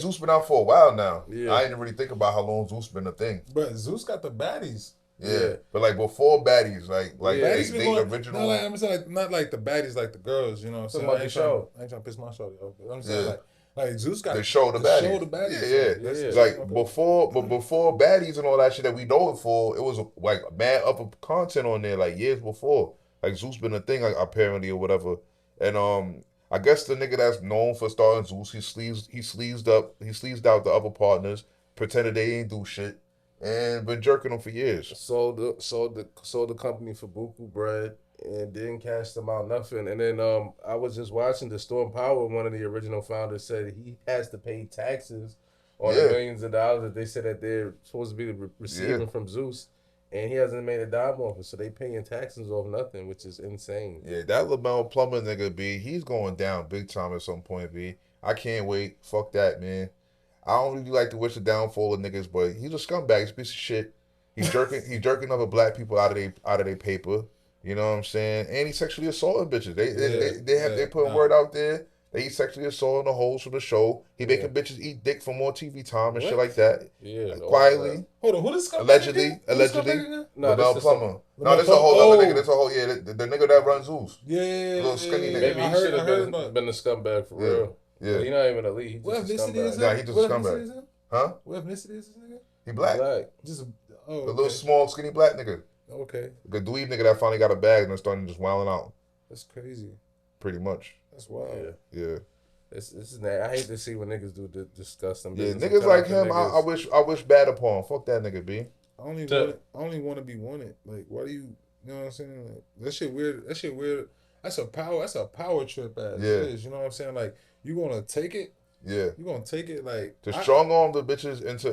Zeus been out for a while now. Yeah. I didn't really think about how long Zeus been a thing. But Zeus got the baddies. Yeah. But like before baddies, like baddies they original. No, like, I'm saying not like the baddies, like the girls. You know what I'm saying? I ain't trying to piss my show off. I'm saying like Zeus got the show the baddies. Yeah. Like before baddies and all that shit that we know it for, it was like mad upper content on there like years before. Like Zeus been a thing like apparently or whatever. And I guess the nigga that's known for starting Zeus, he sleazed out the other partners, pretended they ain't do shit, and been jerking them for years. Sold the company for buku bread and didn't cash them out nothing. And then I was just watching the Storm Power. One of the original founders said he has to pay taxes on the millions of dollars that they said that they're supposed to be receiving from Zeus. And he hasn't made a dime off it, so they paying taxes off nothing, which is insane. Yeah, that LaMelo Plummer nigga, B, he's going down big time at some point, B. I can't wait. Fuck that, man. I don't really like to wish the downfall of niggas, but he's a scumbag. He's a piece of shit. He's jerking other black people out of their paper. You know what I'm saying? And he's sexually assaulting bitches. They put word out there. They sexually assaulting the hoes for the show. He making bitches eat dick for more TV time and shit like that. Yeah, quietly. Hold on, who this guy? Allegedly. No, LaMelo Plummer. No, this a whole other nigga. This a whole the nigga that runs Zeus. Yeah. Little skinny nigga. Maybe he should have been a scumbag for real. Yeah. But he not even elite. He What just a ethnicity is scumbag. that? Nah, he just a scumbag. Huh? What ethnicity is this nigga? He black. Just A little small skinny black nigga. Okay. The dweeb nigga that finally got a bag and starting just wilding out. That's crazy. Pretty much. That's wild. Yeah. This is I hate to see when niggas do disgusting Yeah, business. niggas like him, I wish bad upon. Fuck that nigga, B. I only want to be wanted. Like, why do you know what I'm saying? Like, that shit weird. That's a power trip as it is. You know what I'm saying? Like, you gonna take it? Yeah. You gonna take it like to strong arm the bitches into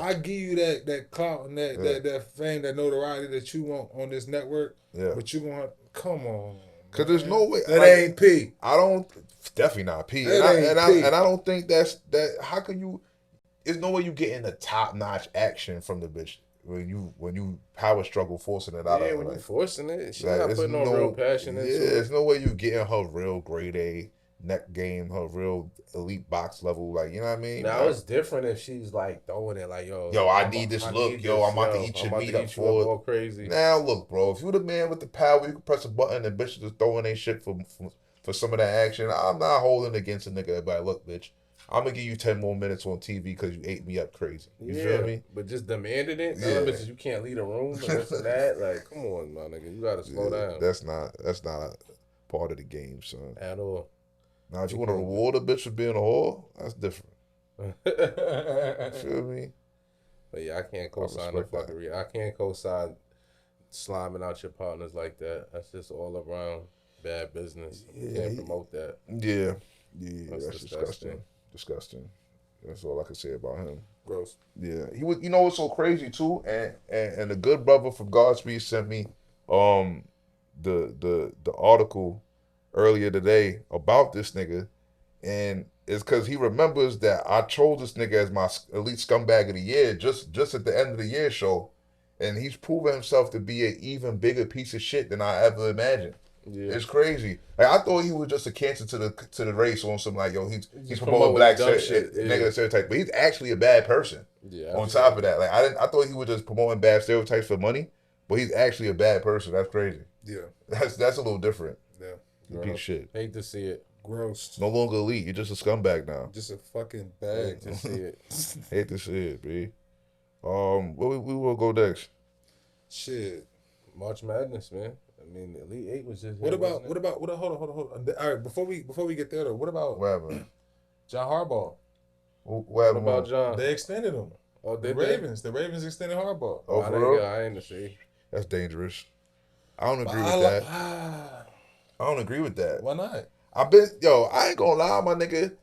I give you that clout and that fame, that notoriety that you want on this network. Yeah. But you gonna come on. Cause there's no way that ain't P. I don't definitely not P. And I don't think that's that. How can you? There's no way you getting the top notch action from the bitch when you power struggle forcing it out of her. When you forcing it, she's like, not putting no real passion into it. Yeah, there's no way you getting her real grade A neck game, her real elite box level. Like, you know what I mean? Now like, it's different if she's like throwing it like, yo, I need this look. Yo, I'm about to eat your meat up for it. All crazy. Now look, bro, if you the man with the power, you can press a button and bitches just throwing their shit for some of that action. I'm not holding against a nigga. But look, bitch, I'm gonna give you 10 more minutes on TV because you ate me up crazy. You feel me? But just demanding it. Yeah. Bitches, you can't leave the room and this and that. Like, come on, my nigga, you gotta slow down. That's not a part of the game, son. At all. Now, if you want to reward a bitch for being a whore, that's different. Feel me? But yeah, I can't co-sign the fuckery. I can't co-sign sliming out your partners like that. That's just all around bad business. You can't promote that. Yeah, that's disgusting. Disgusting. That's all I can say about him. Gross. Yeah, he was. You know what's so crazy too, and the good brother from Godspeed sent me the article earlier today about this nigga, and it's because he remembers that I chose this nigga as my elite scumbag of the year just at the end of the year show, and he's proven himself to be an even bigger piece of shit than I ever imagined. Yeah. It's crazy. Like, I thought he was just a cancer to the race on some like, yo, he's promoting black negative stereotypes, but he's actually a bad person. Yeah. On top of that, like I thought he was just promoting bad stereotypes for money, but he's actually a bad person. That's crazy. Yeah. That's a little different. Yeah. You piece of shit. Hate to see it. Gross. No longer elite. You're just a scumbag now. Just a fucking bag. Hate to see it. Hate to see it, B. Where we will go next? Shit. March Madness, man. I mean, Elite Eight was just. What about? Hold on. All right, before we get there though, what about John Harbaugh? What about John? They extended him. Oh, the Ravens. The Ravens extended Harbaugh. Oh, for real? I ain't to see. That's dangerous. I don't agree with that. I don't agree with that. Why not? I ain't gonna lie, my nigga.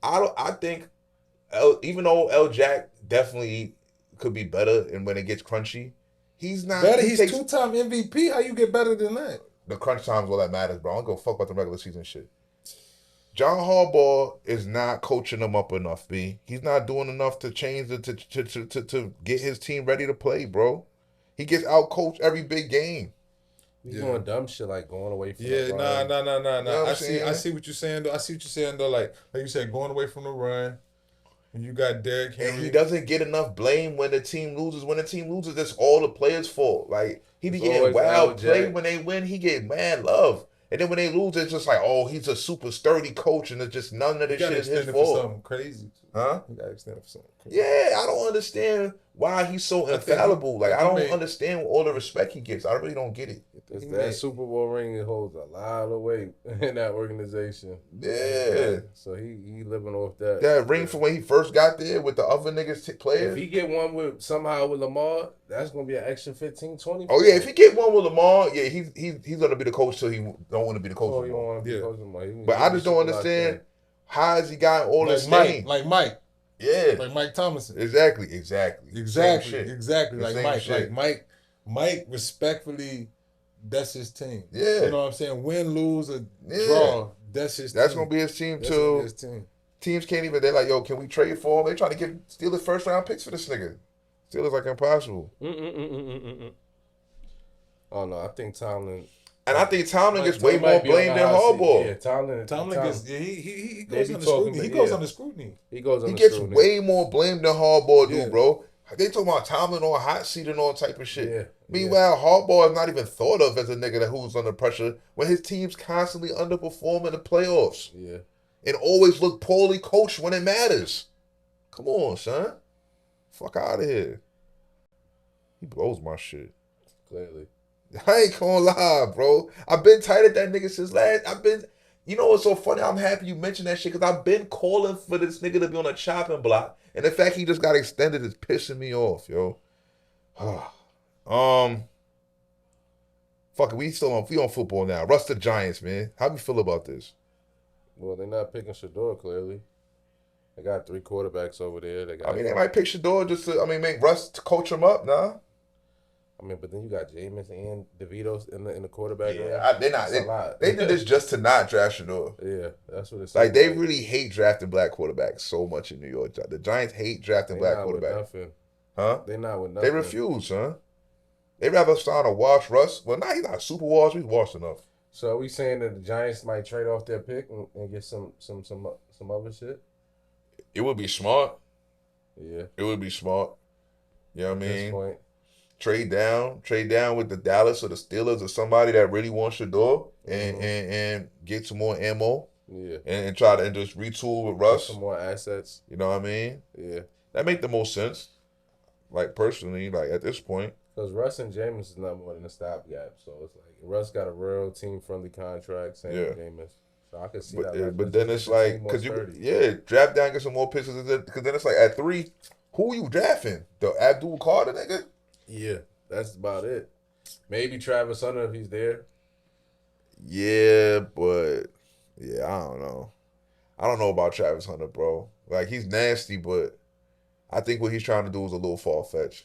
I think even though L Jack definitely could be better, and when it gets crunchy, he's not better. He's 2-time MVP. How you get better than that? The crunch time's all that matters, bro. I don't give a fuck about the regular season shit. John Harbaugh is not coaching them up enough, B. He's not doing enough to change to get his team ready to play, bro. He gets out coached every big game. He's doing dumb shit like going away from the run. Nah. I see what you're saying though. I see what you're saying though. Like you said, going away from the run. And you got Derrick Henry. And he doesn't get enough blame when the team loses. When the team loses, it's all the players' fault. Like, he be getting wild play. When they win, he get mad love. And then when they lose, it's just like, oh, he's a super sturdy coach, and it's just none of this shit is his fault. For something crazy. Huh? You got to extend it for something crazy. Yeah, I don't understand why he's so infallible. Like, I don't understand all the respect he gets. I really don't get it. That Super Bowl ring holds a lot of weight in that organization. Yeah. So he living off that. That ring from when he first got there with the other niggas players. If he get one somehow with Lamar, that's gonna be an extra 15, 20. Oh yeah, if he get one with Lamar, yeah, he's gonna be the coach till he don't want to be the coach. Oh, he don't want to be the coach anymore. But I just don't understand how has he got all this name? Like Mike. Yeah. Like Mike Thomason. Exactly. Like Mike respectfully, that's his team. Yeah. You know what I'm saying? Win, lose, or draw, that's his team. That's going to be his team too. Teams can't even, they're like, yo, can we trade for him? They're trying to steal his first round picks for this nigga. Steelers like impossible. Oh no, I think Tomlin. And I think Tomlin gets way more blame than Harbaugh. Yeah, Tomlin gets he goes under scrutiny. He goes under scrutiny. He gets way more blame than Harbaugh do, bro. They talking about Tomlin on a hot seat and all type of shit. Yeah. Meanwhile, Harbaugh is not even thought of as a nigga who's under pressure when his team's constantly underperforming in the playoffs. Yeah. And always look poorly coached when it matters. Come on, son. Fuck out of here. He blows my shit. Clearly. I ain't gonna lie, bro. I've been tight at that nigga since you know what's so funny? I'm happy you mentioned that shit because I've been calling for this nigga to be on a chopping block. And the fact he just got extended is pissing me off, yo. Fuck it, we on football now. Russ the Giants, man. How do you feel about this? Well, they're not picking Shador, clearly. They got 3 quarterbacks over there. They might pick Shador just to, make Russ to coach him up, nah? But then you got Jameis and DeVito in the quarterback. Yeah, they did this just to not draft Shador. Yeah, that's what it's like. They really hate drafting black quarterbacks so much in New York. The Giants hate drafting black quarterbacks. Huh? They not with nothing. They refuse, huh? They rather sign a wash Russ. Well, he's not super wash. He's washed enough. So are we saying that the Giants might trade off their pick and get some other shit? It would be smart. Yeah. It would be smart. You know what I At this mean? point. Trade down with the Dallas or the Steelers or somebody that really wants Shador and get some more ammo. Yeah. And try to just retool with Russ. Get some more assets. You know what I mean? Yeah. That make the most sense. Like personally, like at this point. Because Russ and Jameis is not more than a stopgap. So it's like Russ got a real team friendly contract, same with Jameis. So I could see that. But then it's like, because draft down, get some more picks. Because then it's like at 3, who you drafting? The Abdul Carter nigga? Yeah, that's about it. Maybe Travis Hunter if he's there. Yeah, but yeah, I don't know. I don't know about Travis Hunter, bro. Like, he's nasty, but I think what he's trying to do is a little far-fetched.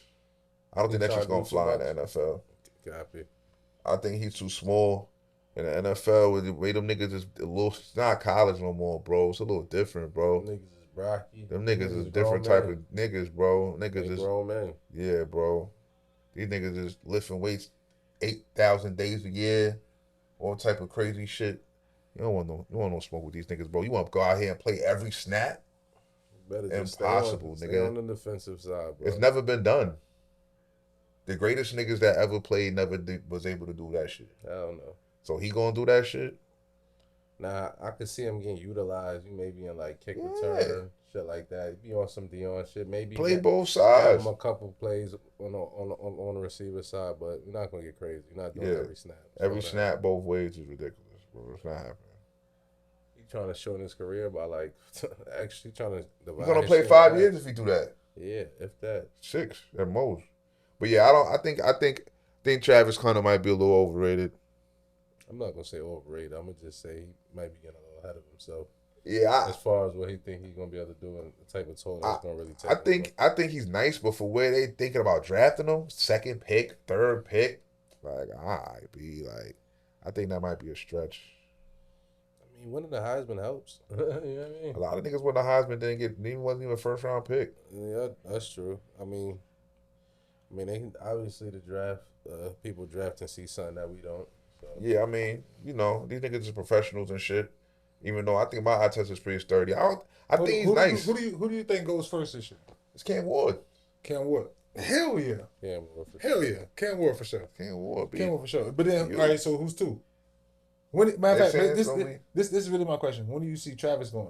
I don't think that shit's going to fly in the NFL. Copy. I think he's too small. In the NFL, with the way them niggas is a little, it's not college no more, bro. It's a little different, bro. Them niggas is Rocky. Them niggas is different type of niggas, bro. Niggas is grown men. Yeah, bro. These niggas is lifting weights 8,000 days a year, all type of crazy shit. You don't want no smoke with these niggas, bro. You want to go out here and play every snap? Better just Impossible, stay on the defensive side, bro. It's never been done. The greatest niggas that ever played never was able to do that shit. I don't know. So he gonna do that shit? Nah, I could see him getting utilized. You maybe in like kick return, shit like that. Be on some Dion shit. Maybe play both sides. Have him a couple plays on the receiver side, but you're not gonna get crazy. You're not doing every snap. Every snap both ways is ridiculous, bro. It's not happening. He's trying to shorten his career by like actually trying to. He's gonna play 5 years if he do that. Yeah, if that. 6 at most. But yeah, I think Travis Hunter might be a little overrated. I'm not gonna say overrated. I'm gonna just say he might be getting a little ahead of himself. Yeah, as far as what he think he's gonna be able to do and the type of toll that's gonna really take. I think he's nice, but for where they thinking about drafting him, 2nd pick, 3rd pick, like I think that might be a stretch. I mean, winning the Heisman helps. You know what I mean? A lot of niggas won the Heisman wasn't even a 1st round pick. Yeah, that's true. I mean, they obviously the draft people draft and see something that we don't. So. Yeah, I mean, these niggas are professionals and shit. Even though I think my eye test is pretty sturdy. I think he's nice. Who do you think goes first this year? It's Cam Ward. Cam Ward. Hell yeah. Cam Ward for sure. Hell yeah. Cam Ward for sure. Cam Ward, Cam Ward for sure. But then, all right, so who's 2? Matter of fact, this is really my question. When do you see Travis going?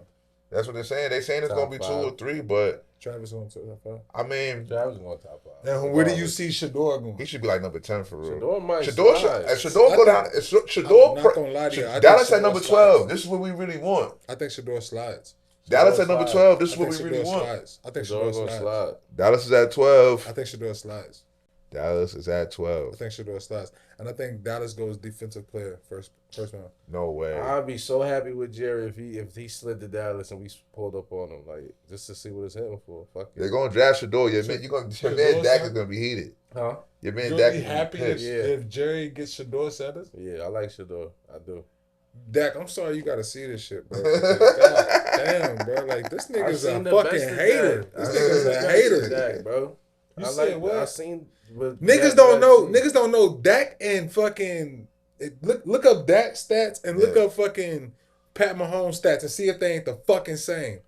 That's what they're saying. They're saying it's going to be 2 or 3, but Travis going to top 5. I mean, Travis going top 5. And where do you see Shador going? He should be like number 10 for real. Shador might Shador go down. Shador. I'm not gonna lie to you. Dallas at number 12. This is what we really want. I think Shador slides. Dallas at number 12. This is what we really want. I think Shador slides. Dallas is at 12. I think Shador slides. Dallas is at 12. I think Shador slides. And I think Dallas goes defensive player first round. No way. I'd be so happy with Jerry if he slid to Dallas and we pulled up on him, like, just to see what it's hitting for. Fuck it. They're going to draft Shador. Your man Dak is going to be heated. Huh? Your man Dak is happy if Jerry gets Shador status? Yeah, I like Shador. I do. Dak, I'm sorry you got to see this shit, bro. God damn, bro. Like, this nigga's a fucking hater. This nigga's a hater. Dak, bro. You said what? I seen... Niggas don't know Dak and fucking look up Dak stats and look up fucking Pat Mahomes stats and see if they ain't the fucking same.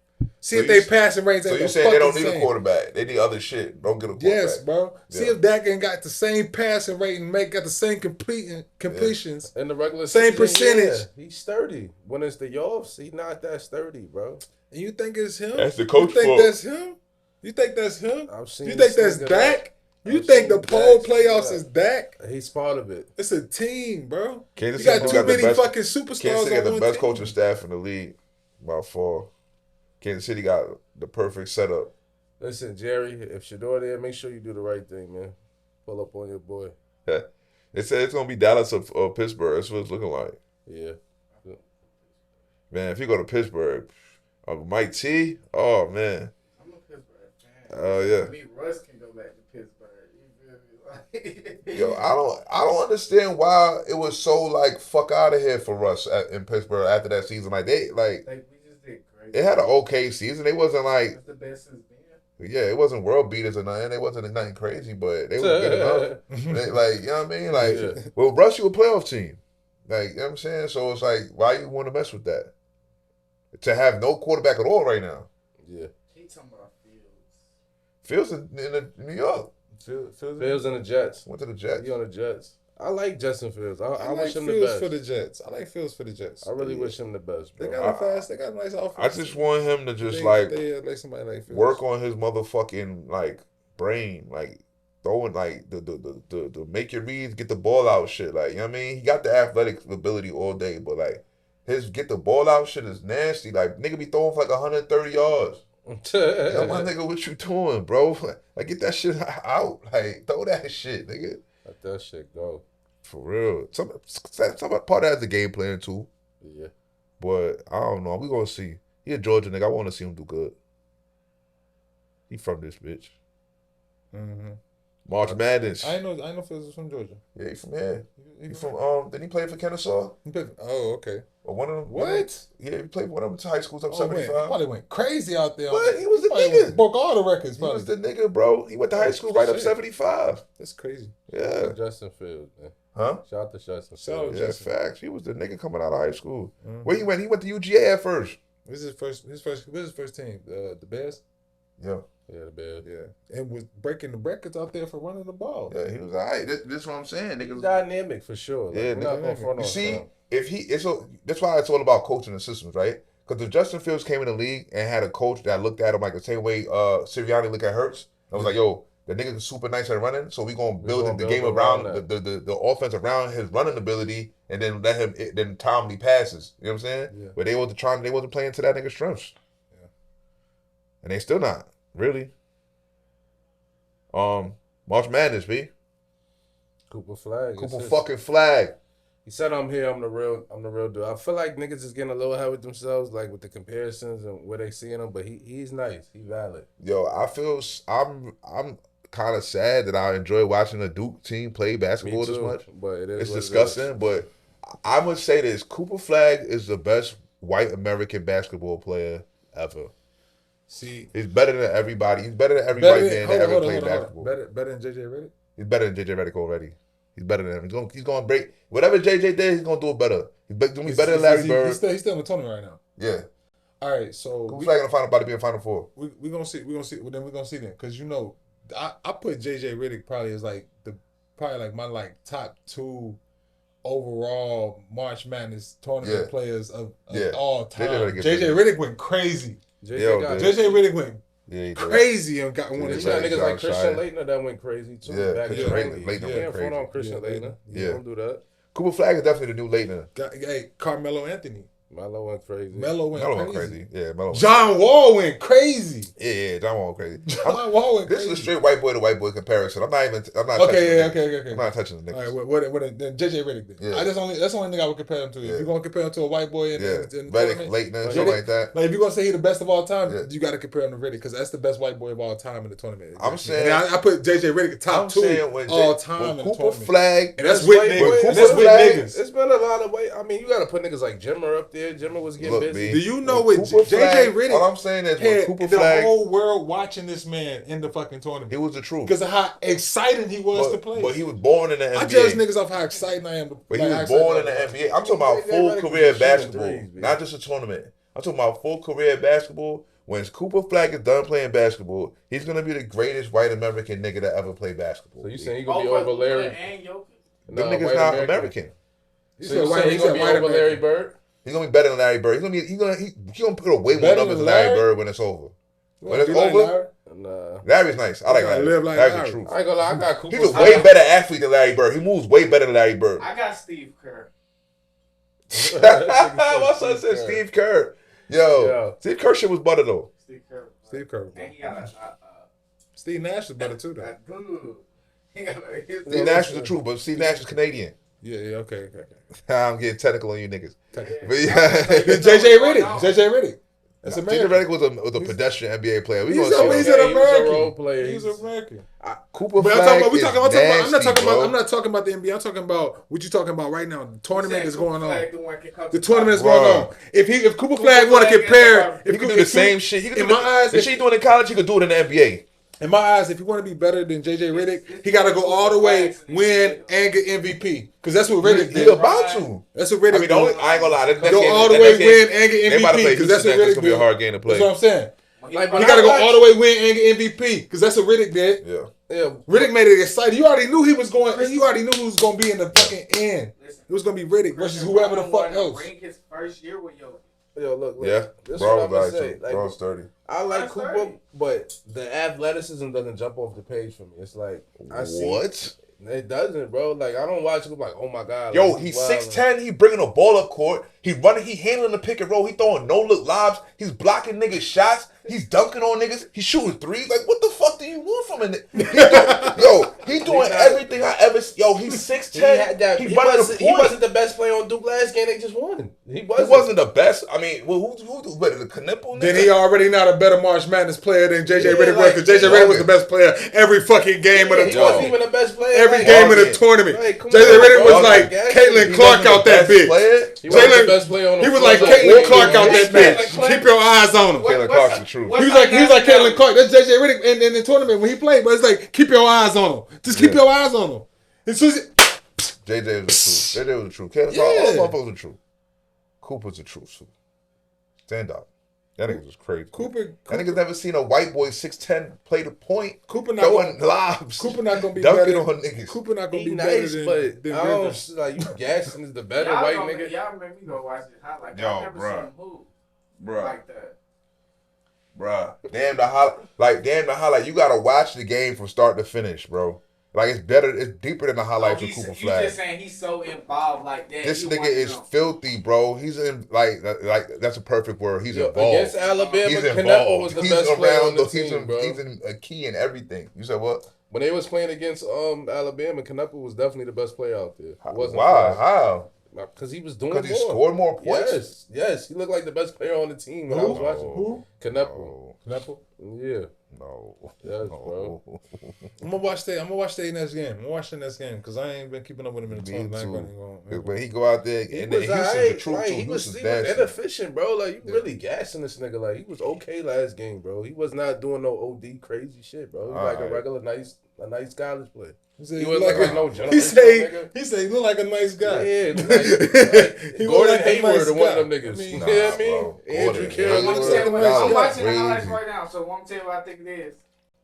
See if they passing rates ain't the fucking same. So you saying they don't need a quarterback? They need other shit. Don't get a quarterback. Yes, bro. See if Dak ain't got the same passing rate and got the same completions in the regular same season, percentage. Yeah. He's sturdy. When it's the offs, he's not that sturdy, bro. And you think it's him? That's the coach. You think that's him? You think that's him? You think that's Dak? You think the pole playoffs is Dak? He's part of it. It's a team, bro. Kansas you got too many fucking superstars. Kansas City got the best team. coaching staff in the league by far. Kansas City got the perfect setup. Listen, Jerry, if Shador there, make sure you do the right thing, man. Pull up on your boy. They said it's gonna be Dallas or Pittsburgh. That's what it's looking like. Yeah. Man, if you go to Pittsburgh, Mike T. Oh man. I'm a Pittsburgh fan. Oh yeah. I mean, Russ can go back to Pittsburgh. Yo, I don't understand why it was so like fuck out of here for Russ in Pittsburgh after that season. Like we just did great. It had an okay season. It wasn't like that's the best since then. Yeah, it wasn't world beaters or nothing. It wasn't nothing crazy, but they were good enough. You know what I mean? Like, well, Russ, you a playoff team. Like, you know what I'm saying? So it's like, why you want to mess with that? To have no quarterback at all right now. Yeah. He talking about Fields Fields. in New York. Fields and the Jets. Went to the Jets. He on the Jets. I like Justin Fields. I like wish him the Fields best. for the Jets. I like Fields for the Jets. I really wish him the best, They bro. got a fast. They got a nice offense. I just want him to just they like somebody like Fields. work on his motherfucking like brain, like throwing like the make your reads, get the ball out shit. Like, you know what I mean? He got the athletic ability all day, but like his get the ball out shit is nasty. Like, nigga be throwing for like 130 yards. Yo, my nigga, what you doing, bro? Like, get that shit out. Like, throw that shit, nigga. Let that shit go. For real. Some part of that is the game plan too. Yeah. But I don't know. We gonna see. He a Georgia nigga. I want to see him do good. He from this bitch. Mm-hmm. March Madness. I know Fields is from Georgia. Yeah, he from here. He from Didn't he play for Kennesaw? Oh, okay. Or one of them? What? Yeah, he played for one of them high schools up Man, 75. he probably went crazy out there. What? He was the Probably nigga. broke all the records. He Probably. was the nigga, bro. He went to high school right up Shit. 75. That's crazy. Yeah. Justin Fields, man. Huh? Shout out to Justin Shout out Fields. Yeah, Justin. facts. He was the nigga coming out of high school. Mhm. Where he went? He went to UGA at first. This is what's his first team? The Bears. Yeah. Yeah, the Bears. Yeah, and was breaking the records out there for running the ball. Yeah, he was all right. This what I'm saying. He's Niggas. dynamic for sure. Like, Yeah, we're not gonna nigga. front You on see, him. that's why it's all about coaching the systems, right? Because if Justin Fields came in the league and had a coach that looked at him like the same way Sirianni looked at Hurts, I was like, yo, the nigga's super nice at running, so we gonna build gonna the build game around around that. the offense around his running ability, and then let him then timely passes. You know what I'm saying? Yeah. But they wasn't playing to that nigga's strengths. Yeah. And they still not really. March Madness, B. Cooper Flag. it's Cooper his- fucking Flag. He said, "I'm here. I'm the real dude." I feel like niggas is getting a little ahead with themselves, like with the comparisons and where they seeing him. But he's nice. He valid. Yo, I'm kind of sad that I enjoy watching the Duke team play basketball this much. But it is It's what it disgusting, is. but I would say this: Cooper Flag is the best white American basketball player ever. See, He's better than everybody. He's better than every white man that ever played basketball. Better than JJ Redick. He's better than JJ Redick already. He's better than him. He's gonna break whatever JJ did. He's gonna do it better. He's gonna be better than Larry Bird. He's still in the tournament right now. Yeah, All right, so Cooper Flag in the final, about to be in Final Four. we're gonna see. Well, then we're gonna see then, because I put JJ Redick probably as like my top 2 overall March Madness tournament Yeah. players of Yeah. all JJ time. Redick is JJ big. Redick went crazy. JJ Yo, got dude. JJ Redick went Yeah, he did. crazy and got one You of JJ got the niggas like John Christian Shine. Leitner that went crazy too. Yeah, back Christian in the Leitner- 90s. Leitner You went can't front on crazy. Christian Yeah, Leitner. Leitner. You Yeah. don't do that. Cooper Flag is definitely the new Leitner. Hey, Carmelo Anthony. Melo went crazy. Melo went Melo crazy. went crazy. Yeah, Melo. John Wall went crazy. Yeah, John Wall crazy. John Wall went This crazy. is a straight white boy to white boy comparison. I'm not touching Okay, the yeah, niggas. okay. I'm not touching the All niggas. right, what then JJ Redick then. Yeah. That's the only thing I would compare him to. Yeah. If you're gonna compare him to a white boy in Yeah, the Redick, tournament, Leitner, Redick- something like that. Like if you're gonna say he the best of all time, Yeah. you got to compare him to Redick because that's the best white boy of all time in the tournament. I'm saying- And I put JJ Redick top I'm 2 saying when all time in the Cooper tournament. Flag, And that's This with white niggas. boy- Cooper And that's with Flag- niggas. It's been a lot of weight. I mean, you got to put niggas like Jimmer up there. Jimmer was getting Look, busy. B, Do you know when what Cooper JJ Flag- Redick all I'm saying is when had Cooper the Flag, whole world watching this man in the fucking tournament he was the truth. because of how exciting he was to play. But he was born in the NBA. I judge niggas off how exciting I am. But he like, was how born in excited the I am. NBA. I'm talking about JJ full Redick was career shooting basketball, threes, B. not just a tournament. I'm talking about full career basketball. When Cooper Flag is done playing basketball, he's gonna be the greatest white American nigga that ever played basketball. So you saying he gonna be over Larry? And Jokic. Them Nah, niggas white not American. You So said you white- saying he he gonna said be white over Larry American. Bird? He's gonna be better than Larry Bird. He gonna put away more Better numbers than than Larry Larry? Bird when it's over. You When wanna it's be like over, Larry? Nah. Larry's nice. I like gotta Larry. live like Larry's Larry. the truth. I ain't gonna lie, I got Cooper. He's a way better athlete than Larry Bird. He moves way better than Larry Bird. I got Steve Kerr. My son said Steve Kerr. Yo, Yeah. Steve Kerr shit was butter though. Steve Kerr. Steve Kerr. And he got Steve Nash is better too, though. He got Steve Nash is the truth, but Steve Nash is Canadian. Yeah, okay. I'm getting technical on you niggas. But Then yeah, JJ Redick. That's JJ American. Redick was a pedestrian NBA player. We He's gonna a- he's see an him. He was a American. role player. He's American. Cooper But Flag I'm talking about. I'm not talking about. I'm bro. not talking about the NBA. I'm talking about what you talking about right now. The tournament is going on. The The tournament is Bro. going on. If Cooper Flag want to Flag compare, is- He could do the same shit. He could in do my eyes, the shit he doing in college. He could do it in the NBA. In my eyes, if you want to be better than JJ Redick, he got to go all the way, win, and get MVP. Because that's what Redick He did. about to. That's what Redick I mean, I ain't gonna lie. Go all the way, win, and get MVP. They about to play because that's what Houston. That's Redick gonna be a did. hard game to play. That's what I'm saying. Like, He got to go all the way, win, and get MVP. Because that's what Redick did. Yeah. Yeah, Riddick made it exciting. You already knew he was going. You already knew who was going to be in the fucking end. It was going to be Riddick versus whoever the fuck else. His first year with look. Yeah. This is Bro, what I'm gonna like, say. Like, bro, sturdy. I like That's Cooper, 30. but the athleticism doesn't jump off the page for me. It's like I see What? it doesn't, bro. Like I don't watch Cooper like, oh my god. Yo, like, he's wilding. 6'10", he bringing a ball up court, he running, he handling the pick and roll, he throwing no-look lobs, he's blocking niggas' shots, he's dunking on niggas, he's shooting threes. Like, what the fuck do you want from a nigga? He doing everything I ever see. Yo, he's 6'10", he running the point. He wasn't the best player on Duke last game. They just won. He wasn't. He wasn't the best. I mean, well, who better, the Knipple nigga? Then he already not a better March Madness player than JJ Redick was. like, Because JJ Redick was the best player every fucking game of the He wasn't tournament. even the best player. Every like, game of the tournament. Like, come JJ on, Redick bro. was like Like, Caitlin He Clark wasn't out the that best bitch. player? He wasn't the Jalen- best player on the He was floor. like Caitlin Clark out that Caitlin bitch. Clark? Keep your eyes on him. Caitlin Clark's the truth. He was like Caitlin Clark. That's JJ Redick in the tournament when he played. But it's like, keep your eyes on him. Just keep your eyes on him. As soon as JJ was the truth. JJ was the truth. Caitlin Clark, Yeah. all motherfuckers the truth. Cooper's the truth, too. Stand up. That nigga was crazy. Cooper That nigga's never seen a white boy 6'10" play the point, Cooper not throwing gonna, lobs. Cooper not gonna be dunking better. on niggas. Cooper not gonna He be nice, better but than I Rivers. don't like you. Gaston is the better white nigga. Y'all made me go watch this highlight. Yo, I never bruh. seen him move Bruh. like that. Bruh. Damn the highlight. You gotta watch the game from start to finish, bro. Like, it's better, it's deeper than the highlights with Cooper You Flag. just saying he's so involved like that. This You nigga want is him. filthy, bro. He's in like that's a perfect word. He's Yo, involved. against Alabama, He's Canepa involved. was the He's best player on the he's team, bro. He's in a key in everything. You said what? When they was playing against Alabama, Canepa was definitely the best player out there. It wasn't Wow, how? because he was doing more. Because he scored more points. Yes, he looked like the best player on the team when I was watching. Who? Canepa. Knuckle? Yeah. No. Yes, bro. I'm gonna watch the next game. I'm gonna watch the next game because I ain't been keeping up with him in the Me tournament. too. When he go out there, He and then was Houston's alright. the truth Like, too. he was Houston's bad. inefficient, bro. Like, you really gassing this nigga. Like, he was okay last game, bro. He was not doing no OD crazy shit, bro. He was like a Alright. regular nice college player. He said He he was look like no he generational said nigga. he look like a nice guy. Yeah, He look Gordon like a Hayward nice or one guy. of them niggas. I mean, You Nah, know what I mean? bro. Andrew Gordon Carroll. I'm Hayward. looks watching like- That was the crazy. highlights right now, so I'm gonna tell you what I think it is.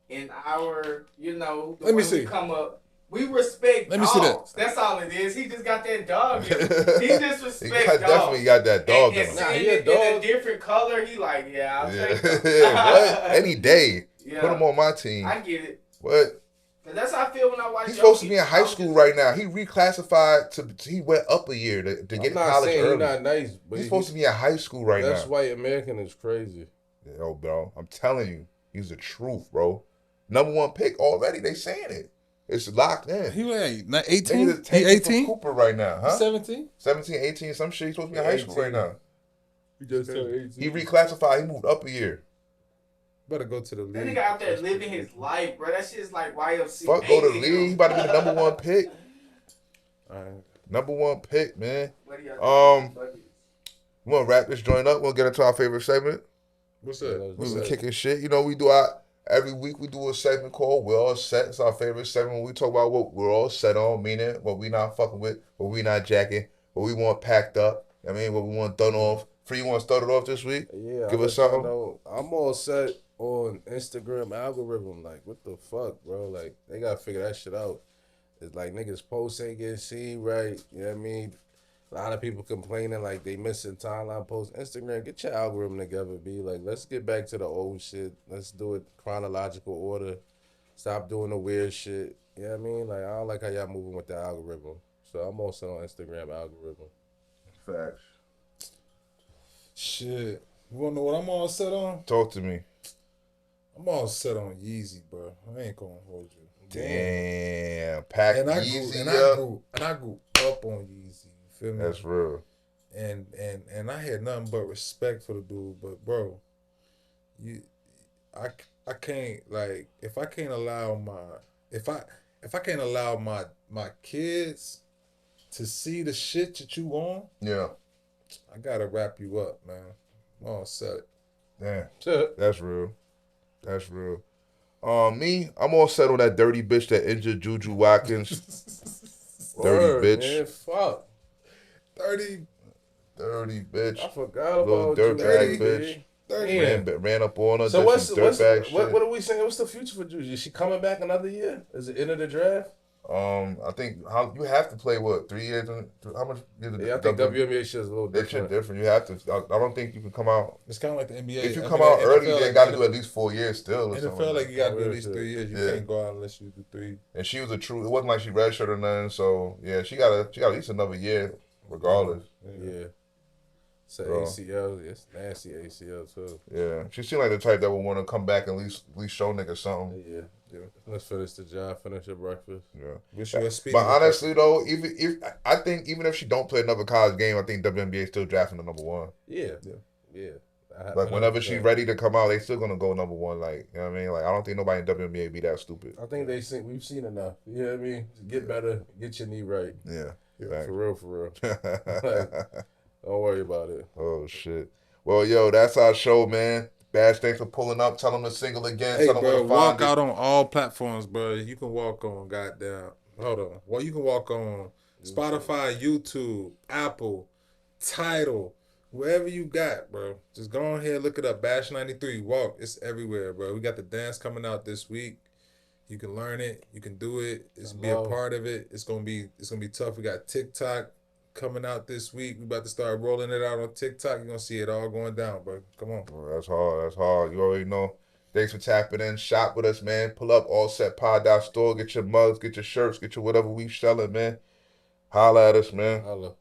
In our, the Let me way see. we come up, we respect Let me see that. dogs. That's all it is. He just got that dog. in him. He just He respect dogs. definitely got that dog in And, him. Nah, and he a in a dog. different color, he like, yeah, I'll Yeah. take it. What? Any day. Yeah. Put him on my team. I get it. What? 'Cause that's how I feel when I watch. He's supposed to Jokic. be in high school right now. He reclassified to he went up a year to get I'm in not college saying early. he's not nice, but He's supposed to be in high school right that's now. white American is crazy. Yo, bro, I'm telling you, he's the truth, bro. Number one pick already. They saying it. It's locked in. He ain't not Niggas 18. is He tanking for 18. Cooper right now, huh? 17. 17, 18, some shit. He's supposed to be in high school right 18. now. He just turned 18. He reclassified. He moved up a year. Better go to the That league. nigga out there living his life, bro. That shit's like YFC. Fuck, go to the league. He about to be the number one pick. All right. Number one pick, man. What do y'all think? We want to wrap this joint up. We'll get into our favorite segment. What's that? Yeah, We was kicking shit. You know, we do every week we do a segment called We're All Set. It's our favorite segment. We talk about what we're all set on, meaning what we not fucking with, what we not jacking, what we want packed up. I mean, what we want done off. Free, you want to start it off this week? Yeah, Give I'll us let you something. know, I'm all set on Instagram algorithm. Like, what the fuck, bro? Like, they gotta figure that shit out. It's like niggas posts ain't getting seen right. You know what I mean? A lot of people complaining like they missing timeline posts. Instagram, get your algorithm together, be like, let's get back to the old shit. Let's do it chronological order. Stop doing the weird shit. You know what I mean? Like, I don't like how y'all moving with the algorithm. So I'm also on Instagram algorithm. Facts. Shit. You wanna know what I'm all set on? Talk to me. I'm all set on Yeezy, bro. I ain't gonna hold you. Damn. Pack And I easy grew up on Yeezy. You feel me? That's real. And I had nothing but respect for the dude, but bro, I can't, like, if I can't allow my kids to see the shit that you on, Yeah. I gotta wrap you up, man. I'm all set. Damn. That's real. That's real. Me, I'm all set on that dirty bitch that injured Juju Watkins. Word, Dirty bitch. Man, fuck. 30. Dirty bitch. I forgot Little about you. dirtbag bitch. 30. Ran up on her. So did what's some dirtbag shit. what are we saying? What's the future for Juju? Is she coming back another year? Is it end of the draft? I think you have to play what 3 years. How much? Yeah, I think WNBA shit is a little That shit different. different. You have to. I don't think you can come out. It's kind of like the NBA. If you I come mean, out the early, NFL, they like, got to do at least 4 years still. Or NFL, something like you got to do at Oh, least yeah. 3 years. You Yeah. can't go out unless you do 3. And she was a true. It wasn't like she redshirted or nothing. So yeah, she got at least another year, regardless. Yeah. It's an Bro. ACL. It's nasty ACL too. Yeah, she seemed like the type that would want to come back and at least show niggas something. Yeah. Let's finish the job. Finish your breakfast. Yeah. Wish you a speedy But honestly though, even if she don't play another college game, I think WNBA still drafting the number 1. Yeah. Like whenever she's ready to come out, they still gonna go number 1. Like, you know what I mean? Like I don't think nobody in WNBA be that stupid. I think we've seen enough. You know what I mean? Get better. Get your knee right. Yeah. For real. Don't worry about it. Oh shit. Well, yo, that's our show, man. Bash, thanks for pulling up. Tell them the single again. Hey, Tell them where bro, to walk find out it. on all platforms, bro. You can walk on, goddamn. Hold on. Well, you can walk on Spotify, YouTube, Apple, Tidal, wherever you got, bro. Just go on here, look it up. Bash 93. Walk. It's everywhere, bro. We got the dance coming out this week. You can learn it. You can do it. It's be a part of it. It's gonna be tough. We got TikTok coming out this week. We about to start rolling it out on TikTok. You're gonna see it all going down, bro. Come on. Oh, that's hard. You already know. Thanks for tapping in. Shop with us, man. Pull up allsetpod.store. Get your mugs, get your shirts, get your whatever we selling, man. Holla at us, man. Holla.